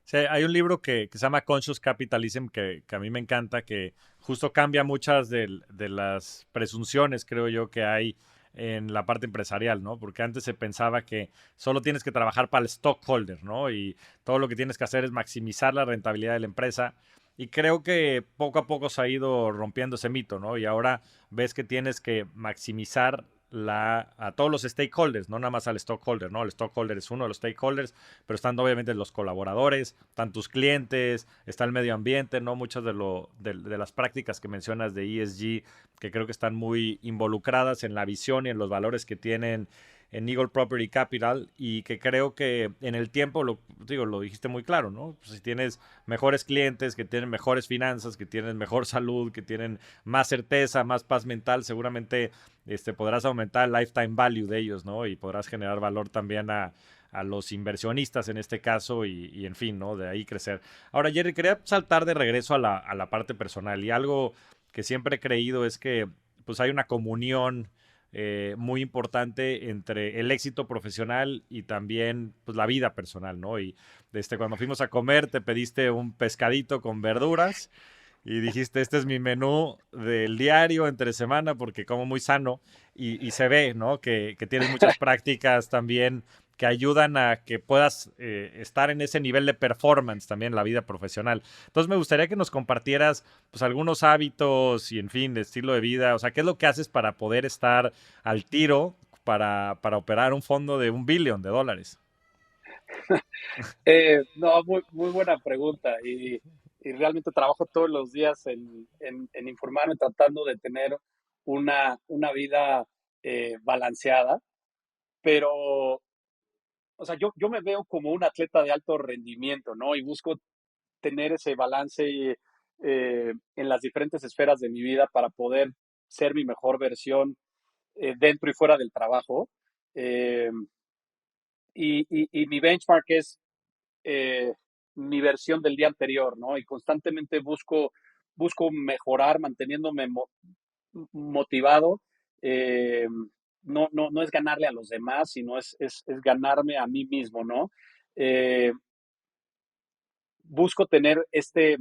Sí, hay un libro que se llama Conscious Capitalism que a mí me encanta, que justo cambia muchas de las presunciones, creo yo, que hay en la parte empresarial, ¿no? Porque antes se pensaba que solo tienes que trabajar para el stockholder, ¿no? Y todo lo que tienes que hacer es maximizar la rentabilidad de la empresa. Y creo que poco a poco se ha ido rompiendo ese mito, ¿no? Y ahora ves que tienes que maximizar a todos los stakeholders, no nada más al stockholder, ¿no? El stockholder es uno de los stakeholders, pero están obviamente los colaboradores, están tus clientes, está el medio ambiente, ¿no? Muchas de las prácticas que mencionas de ESG, que creo que están muy involucradas en la visión y en los valores que tienen en Eagle Property Capital, y que creo que en el tiempo, lo dijiste muy claro, ¿no? Pues si tienes mejores clientes, que tienen mejores finanzas, que tienen mejor salud, que tienen más certeza, más paz mental, seguramente podrás aumentar el lifetime value de ellos, ¿no? Y podrás generar valor también a los inversionistas en este caso y en fin, ¿no? De ahí crecer. Ahora, Jerry, quería saltar de regreso a la parte personal, y algo que siempre he creído es que pues hay una comunión muy importante entre el éxito profesional y también pues la vida personal, ¿no? Y cuando fuimos a comer te pediste un pescadito con verduras y dijiste, este es mi menú del diario entre semana porque como muy sano, y se ve, ¿no? Que tienes muchas prácticas también que ayudan a que puedas estar en ese nivel de performance también en la vida profesional. Entonces me gustaría que nos compartieras pues algunos hábitos y en fin, de estilo de vida, o sea, ¿qué es lo que haces para poder estar al tiro para operar un fondo de $1 billón? No, muy buena pregunta y realmente trabajo todos los días en informarme, tratando de tener una vida balanceada, pero, o sea, yo me veo como un atleta de alto rendimiento, ¿no? Y busco tener ese balance en las diferentes esferas de mi vida para poder ser mi mejor versión dentro y fuera del trabajo. Eh, y mi benchmark es eh, mi versión del día anterior, ¿no? Y constantemente busco mejorar, manteniéndome motivado. Eh, no es ganarle a los demás, sino es ganarme a mí mismo, ¿no? Eh, Busco tener este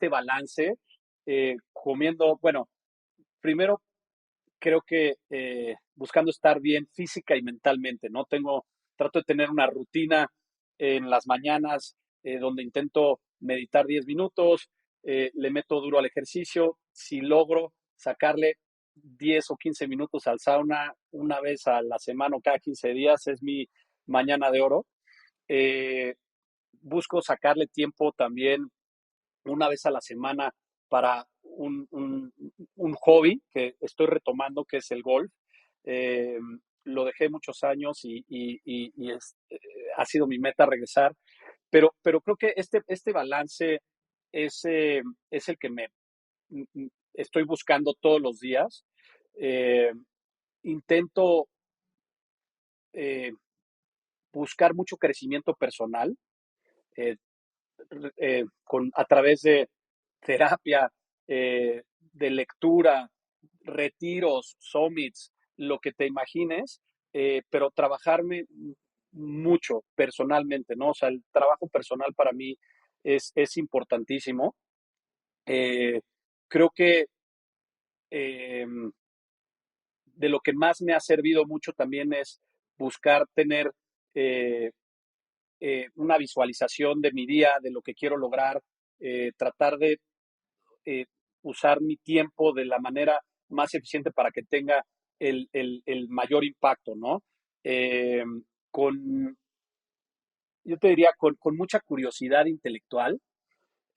balance comiendo, bueno, primero creo que buscando estar bien física y mentalmente, ¿no? Trato de tener una rutina en las mañanas donde intento meditar 10 minutos, le meto duro al ejercicio, si logro sacarle 10 o 15 minutos al sauna una vez a la semana o cada 15 días, es mi mañana de oro. Eh, Busco sacarle tiempo también una vez a la semana para un hobby que estoy retomando, que es el golf. Eh, lo dejé muchos años ha sido mi meta regresar, pero creo que este balance es el que estoy buscando todos los días. Eh, Intento eh, buscar mucho crecimiento personal eh, a través de terapia, de lectura, retiros, summits, lo que te imagines, pero trabajarme mucho personalmente, ¿no? O sea, el trabajo personal para mí es importantísimo. Eh, Creo que eh, de lo que más me ha servido mucho también es buscar tener eh, una visualización de mi día, de lo que quiero lograr, tratar de eh, usar mi tiempo de la manera más eficiente para que tenga el mayor impacto, ¿no? Eh, con, yo te diría, con mucha curiosidad intelectual.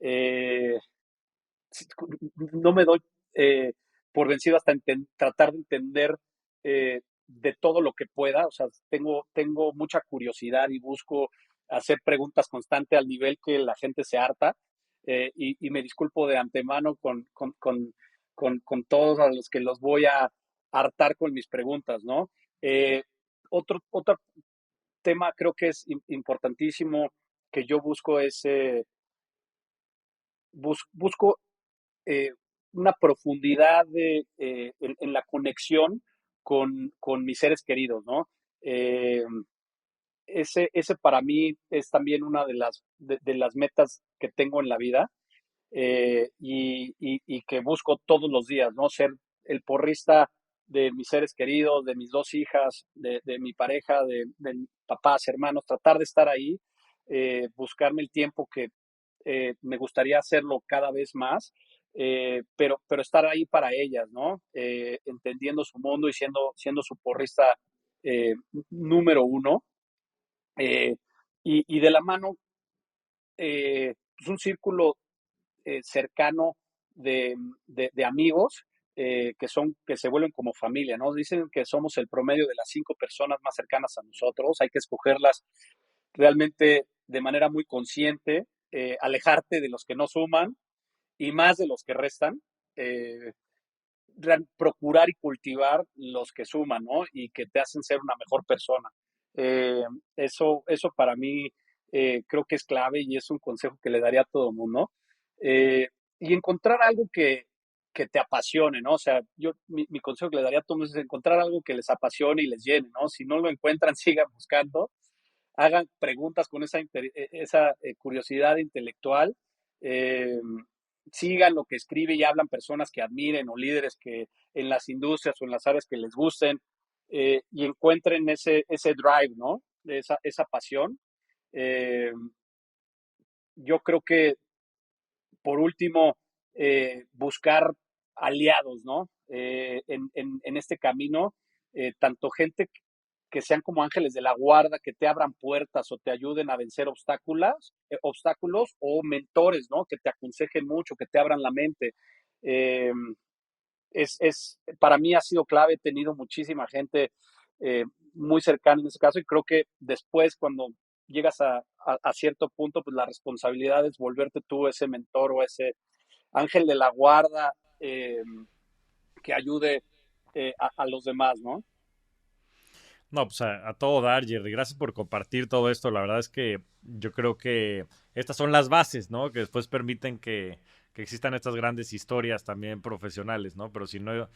Eh, no me doy eh, por vencido hasta tratar de entender de todo lo que pueda. O sea, tengo mucha curiosidad y busco hacer preguntas constantes al nivel que la gente se harta. Y me disculpo de antemano con todos a los que los voy a hartar con mis preguntas, ¿no? Eh, otro tema creo que es importantísimo que yo busco es, busco eh, una profundidad en la conexión con mis seres queridos, ¿no? Eh, ese para mí es también una de las metas que tengo en la vida y que busco todos los días, ¿no? Ser el porrista de mis seres queridos, de mis dos hijas, de mi pareja, de papás, hermanos, tratar de estar ahí, buscarme el tiempo que me gustaría hacerlo cada vez más. pero estar ahí para ellas, ¿no? Entendiendo su mundo y siendo su porrista número uno. Eh, y de la mano, pues un círculo cercano de amigos que se vuelven como familia, ¿no? Dicen que somos el promedio de las 5 personas más cercanas a nosotros, hay que escogerlas realmente de manera muy consciente, alejarte de los que no suman y más de los que restan, eh, procurar y cultivar los que suman, ¿no? Y que te hacen ser una mejor persona. Eh, eso para mí creo que es clave y es un consejo que le daría a todo el mundo. Eh, y encontrar algo que te apasione, ¿no? O sea, mi consejo que le daría a todos es encontrar algo que les apasione y les llene, ¿no? Si no lo encuentran, sigan buscando, hagan preguntas con esa curiosidad intelectual, eh, sigan lo que escribe y hablan personas que admiren o líderes que en las industrias o en las áreas que les gusten, y encuentren ese drive, ¿no? Esa pasión. Eh, yo creo que, por último, buscar aliados, ¿no? En este camino, tanto gente que sean como ángeles de la guarda, que te abran puertas o te ayuden a vencer obstáculos o mentores, ¿no? Que te aconsejen mucho, que te abran la mente. Eh, para mí ha sido clave, he tenido muchísima gente eh, muy cercana en ese caso y creo que después cuando llegas a cierto punto, pues la responsabilidad es volverte tú ese mentor o ese ángel de la guarda que ayude a los demás, ¿no? No, pues a todo dar, Jerry. Gracias por compartir todo esto. La verdad es que yo creo que estas son las bases, ¿no? Que después permiten que existan estas grandes historias también profesionales, ¿no? Pero si no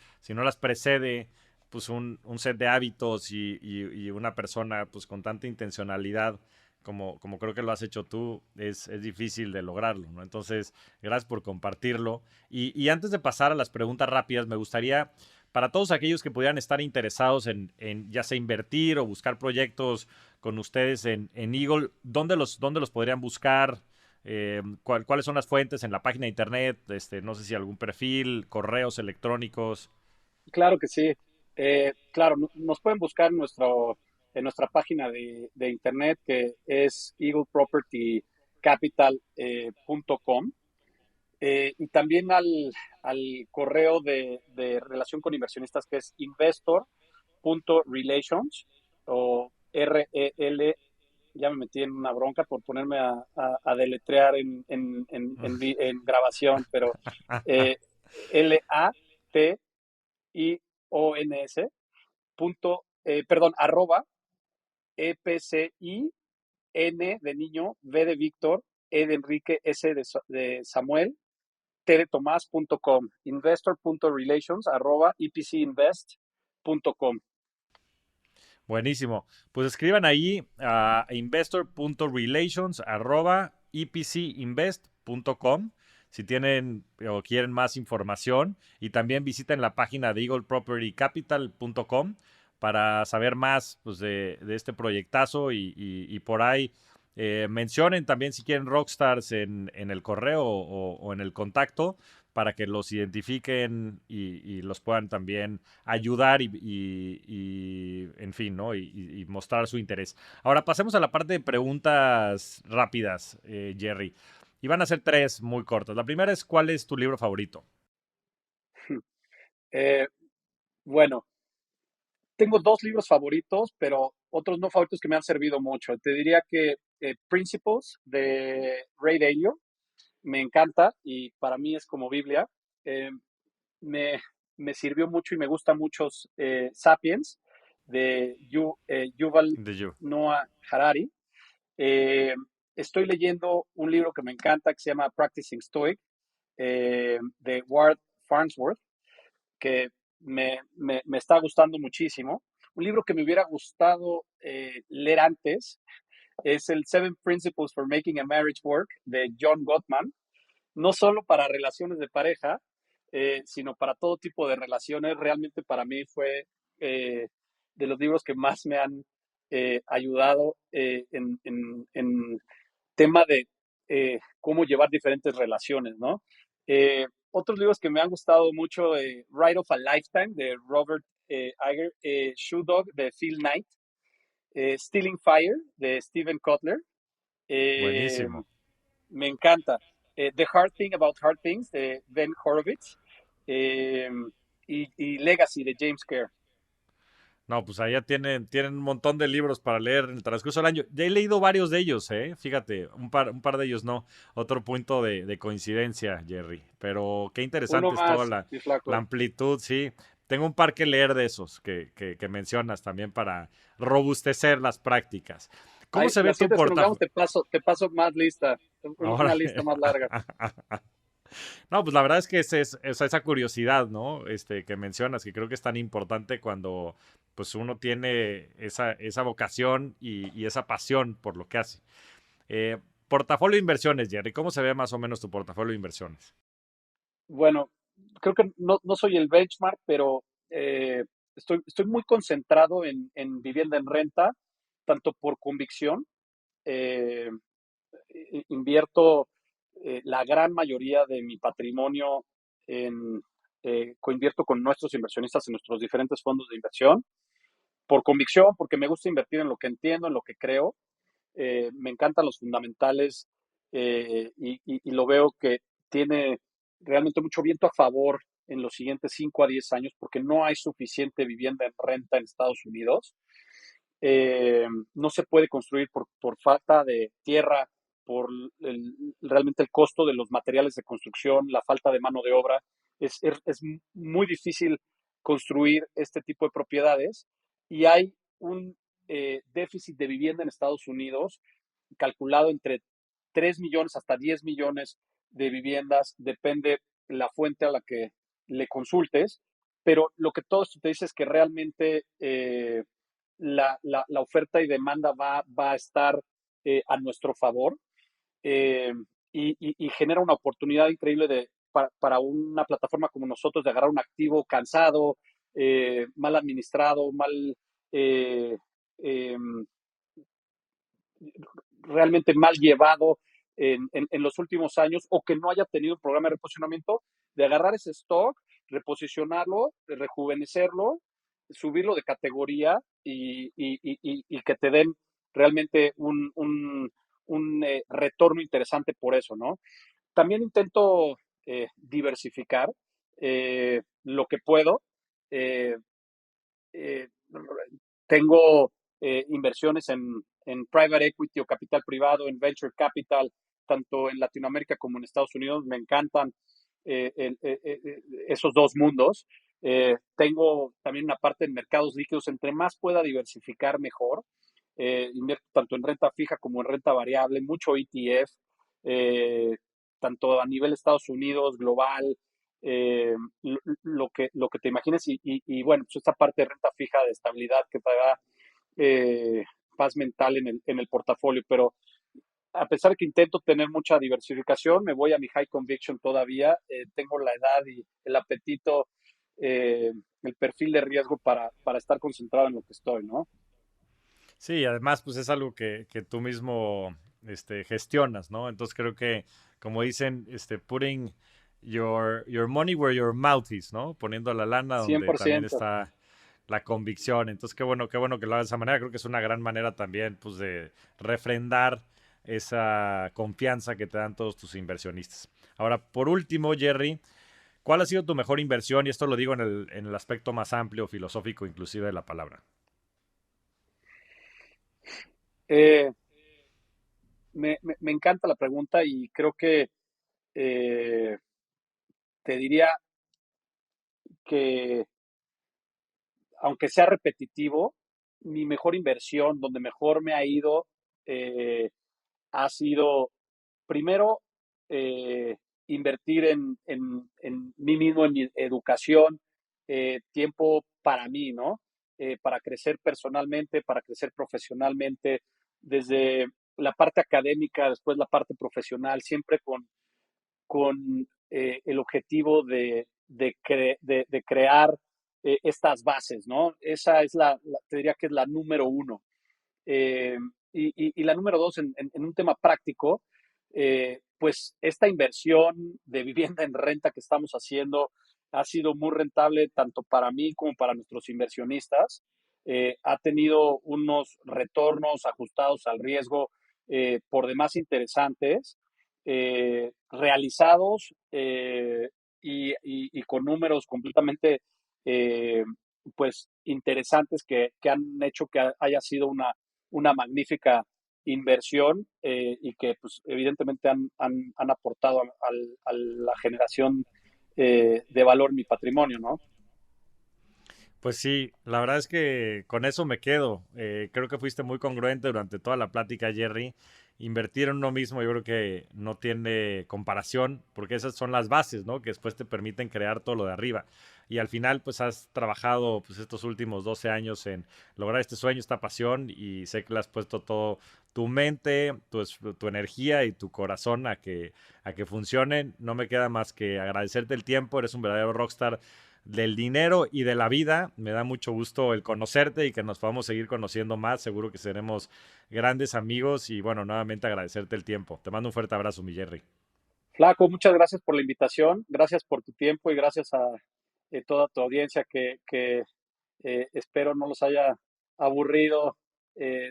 las precede, pues un set de hábitos y una persona, pues con tanta intencionalidad como creo que lo has hecho tú, es difícil de lograrlo, ¿no? Entonces, gracias por compartirlo. Y antes de pasar a las preguntas rápidas, me gustaría para todos aquellos que pudieran estar interesados en ya sea invertir o buscar proyectos con ustedes en Eagle, dónde los podrían buscar? ¿Cuáles son las fuentes en la página de internet? No sé si algún perfil, correos electrónicos. Claro que sí. Claro, nos pueden buscar en nuestra página de internet que es eaglepropertycapital.com, y también al correo de relación con inversionistas que es investor.relations o REL. Ya me metí en una bronca por ponerme a deletrear en grabación, pero eh, LATIONS perdón, arroba EPCIN de niño, V de Víctor, E de Enrique, S de Samuel, T de Tomás.com, investor.relations arroba epcinvest.com. Buenísimo. Pues escriban ahí a investor.relations@epcinvest.com si tienen o quieren más información y también visiten la página de eaglepropertycapital.com para saber más pues, de este proyectazo y por ahí mencionen también si quieren rockstars en el correo o en el contacto para que los identifiquen y los puedan también ayudar en fin, ¿no? Y mostrar su interés. Ahora pasemos a la parte de preguntas rápidas, Jerry. Y van a ser tres muy cortas. La primera es, ¿cuál es tu libro favorito? Eh, bueno, tengo dos libros favoritos, pero otros no favoritos que me han servido mucho. Te diría que Principles de Ray Dalio me encanta y para mí es como Biblia. Eh, me, me sirvió mucho y me gusta mucho Sapiens de Yuval De You. Noah Harari. Eh, Estoy leyendo un libro que me encanta que se llama Practicing Stoic, de Ward Farnsworth, que me está gustando muchísimo. Un libro que me hubiera gustado leer antes es el Seven Principles for Making a Marriage Work de John Gottman, no solo para relaciones de pareja, sino para todo tipo de relaciones. Realmente para mí fue de los libros que más me han ayudado en tema de cómo llevar diferentes relaciones, ¿no? Otros libros que me han gustado mucho, Ride of a Lifetime de Robert Iger, Shoe Dog de Phil Knight, Stealing Fire de Steven Kotler. Eh, Buenísimo. Me encanta. The Hard Thing About Hard Things de Ben Horowitz. eh, y Legacy de James Kerr. No, pues allá tienen un montón de libros para leer en el transcurso del año. Ya he leído varios de ellos, ¿eh? Fíjate, un par de ellos no. Otro punto de coincidencia, Jerry. Pero qué Uno interesante es toda más, la, mi la flaco. amplitud, sí. Tengo un par que leer de esos que mencionas también para robustecer las prácticas. ¿Cómo Ay, se ve la tu siguiente vez que nos veamos portafolio? te paso más lista, Ahora. una lista más larga. No, pues la verdad es que esa curiosidad, ¿no? Que mencionas, que creo que es tan importante cuando pues uno tiene esa vocación y esa pasión por lo que hace. Portafolio de inversiones, Jerry. ¿Cómo se ve más o menos tu portafolio de inversiones? Bueno, creo que no soy el benchmark, pero estoy muy concentrado en vivienda en renta, tanto por convicción. eh, Invierto la gran mayoría de mi patrimonio en, coinvierto con nuestros inversionistas en nuestros diferentes fondos de inversión, por convicción, porque me gusta invertir en lo que entiendo, en lo que creo. Me encantan los fundamentales, y lo veo que tiene realmente mucho viento a favor en los siguientes 5 a 10 años porque no hay suficiente vivienda en renta en Estados Unidos. eh, no se puede construir por falta de tierra, por realmente el costo de los materiales de construcción, la falta de mano de obra. Es muy difícil construir este tipo de propiedades y hay un déficit de vivienda en Estados Unidos calculado entre 3 millones hasta 10 millones de viviendas, depende la fuente a la que le consultes, pero lo que todo esto te dice es que realmente la oferta y demanda va a estar a nuestro favor, eh, y genera una oportunidad increíble para una plataforma como nosotros de agarrar un activo cansado, mal administrado, eh, eh, realmente mal llevado en los últimos años o que no haya tenido un programa de reposicionamiento, de agarrar ese stock, reposicionarlo, rejuvenecerlo, subirlo de categoría y que te den realmente un retorno interesante por eso, ¿no? También intento diversificar lo que puedo. Eh, eh, Tengo inversiones en private equity o capital privado, en venture capital, tanto en Latinoamérica como en Estados Unidos. Me encantan esos dos mundos. Tengo también una parte en mercados líquidos. Entre más pueda diversificar, mejor. Invierto tanto en renta fija como en renta variable, mucho ETF, eh, tanto a nivel Estados Unidos, global, lo que te imagines y bueno, pues esta parte de renta fija de estabilidad que te da eh, paz mental en el portafolio, pero a pesar de que intento tener mucha diversificación, me voy a mi high conviction todavía, tengo la edad y el apetito, eh, el perfil de riesgo para estar concentrado en lo que estoy, ¿no? Sí, además, pues es algo que tú mismo gestionas, ¿no? Entonces creo que, como dicen, putting your money where your mouth is, ¿no? Poniendo la lana donde también 100%. está la convicción. Entonces, qué bueno que lo hagas de esa manera. Creo que es una gran manera también, pues, de refrendar esa confianza que te dan todos tus inversionistas. Ahora, por último, Jerry, ¿cuál ha sido tu mejor inversión? Y esto lo digo en el aspecto más amplio, filosófico, inclusive de la palabra. Eh, me encanta la pregunta y creo que eh, te diría que, aunque sea repetitivo, mi mejor inversión, donde mejor me ha ido, eh, ha sido primero invertir en mí mismo, en mi educación, tiempo para mí, ¿no? Para crecer personalmente, para crecer profesionalmente, desde la parte académica, después la parte profesional, siempre con el objetivo de crear estas bases, ¿no? Esa es te diría que es la número uno. Eh, y la número dos, en un tema práctico, pues esta inversión de vivienda en renta que estamos haciendo ha sido muy rentable tanto para mí como para nuestros inversionistas. Ha tenido unos retornos ajustados al riesgo por demás interesantes, realizados y con números completamente pues interesantes que han hecho que haya sido una magnífica inversión y que pues evidentemente han aportado a la generación de valor en mi patrimonio, ¿no? Pues sí, la verdad es que con eso me quedo. Creo que fuiste muy congruente durante toda la plática, Jerry. Invertir en uno mismo yo creo que no tiene comparación, porque esas son las bases, ¿no? Que después te permiten crear todo lo de arriba. Y al final, pues has trabajado pues, estos últimos 12 años en lograr este sueño, esta pasión, y sé que le has puesto todo tu mente, tu energía y tu corazón a que funcionen. No me queda más que agradecerte el tiempo. Eres un verdadero rockstar del dinero y de la vida. Me da mucho gusto el conocerte y que nos podamos seguir conociendo más. Seguro que seremos grandes amigos y bueno, nuevamente agradecerte el tiempo. Te mando un fuerte abrazo, mi Jerry. Flaco, muchas gracias por la invitación, gracias por tu tiempo y gracias a toda tu audiencia que espero no los haya aburrido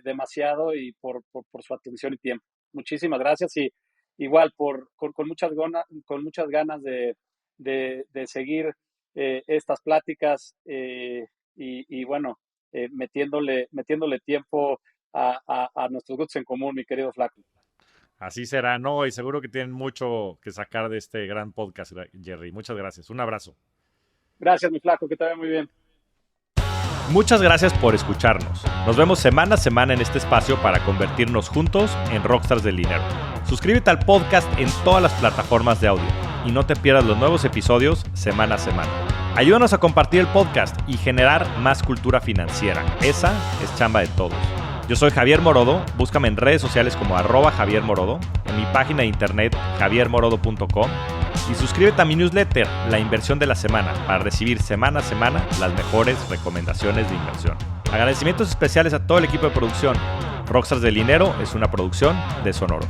demasiado y por su atención y tiempo. Muchísimas gracias y igual con muchas ganas de seguir estas pláticas y bueno, metiéndole tiempo a nuestros gustos en común, mi querido Flaco. Así será, ¿no? Y seguro que tienen mucho que sacar de este gran podcast, Jerry. Muchas gracias. Un abrazo. Gracias, mi Flaco, que te vaya muy bien. Muchas gracias por escucharnos. Nos vemos semana a semana en este espacio para convertirnos juntos en rockstars del dinero. Suscríbete al podcast en todas las plataformas de audio y no te pierdas los nuevos episodios semana a semana. Ayúdanos a compartir el podcast y generar más cultura financiera. Esa es chamba de todos. Yo soy Javier Morodo, búscame en redes sociales como @JavierMorodo, en mi página de internet javiermorodo.com y suscríbete a mi newsletter, La Inversión de la Semana, para recibir semana a semana las mejores recomendaciones de inversión. Agradecimientos especiales a todo el equipo de producción. Rockstars del Dinero es una producción de Sonoro.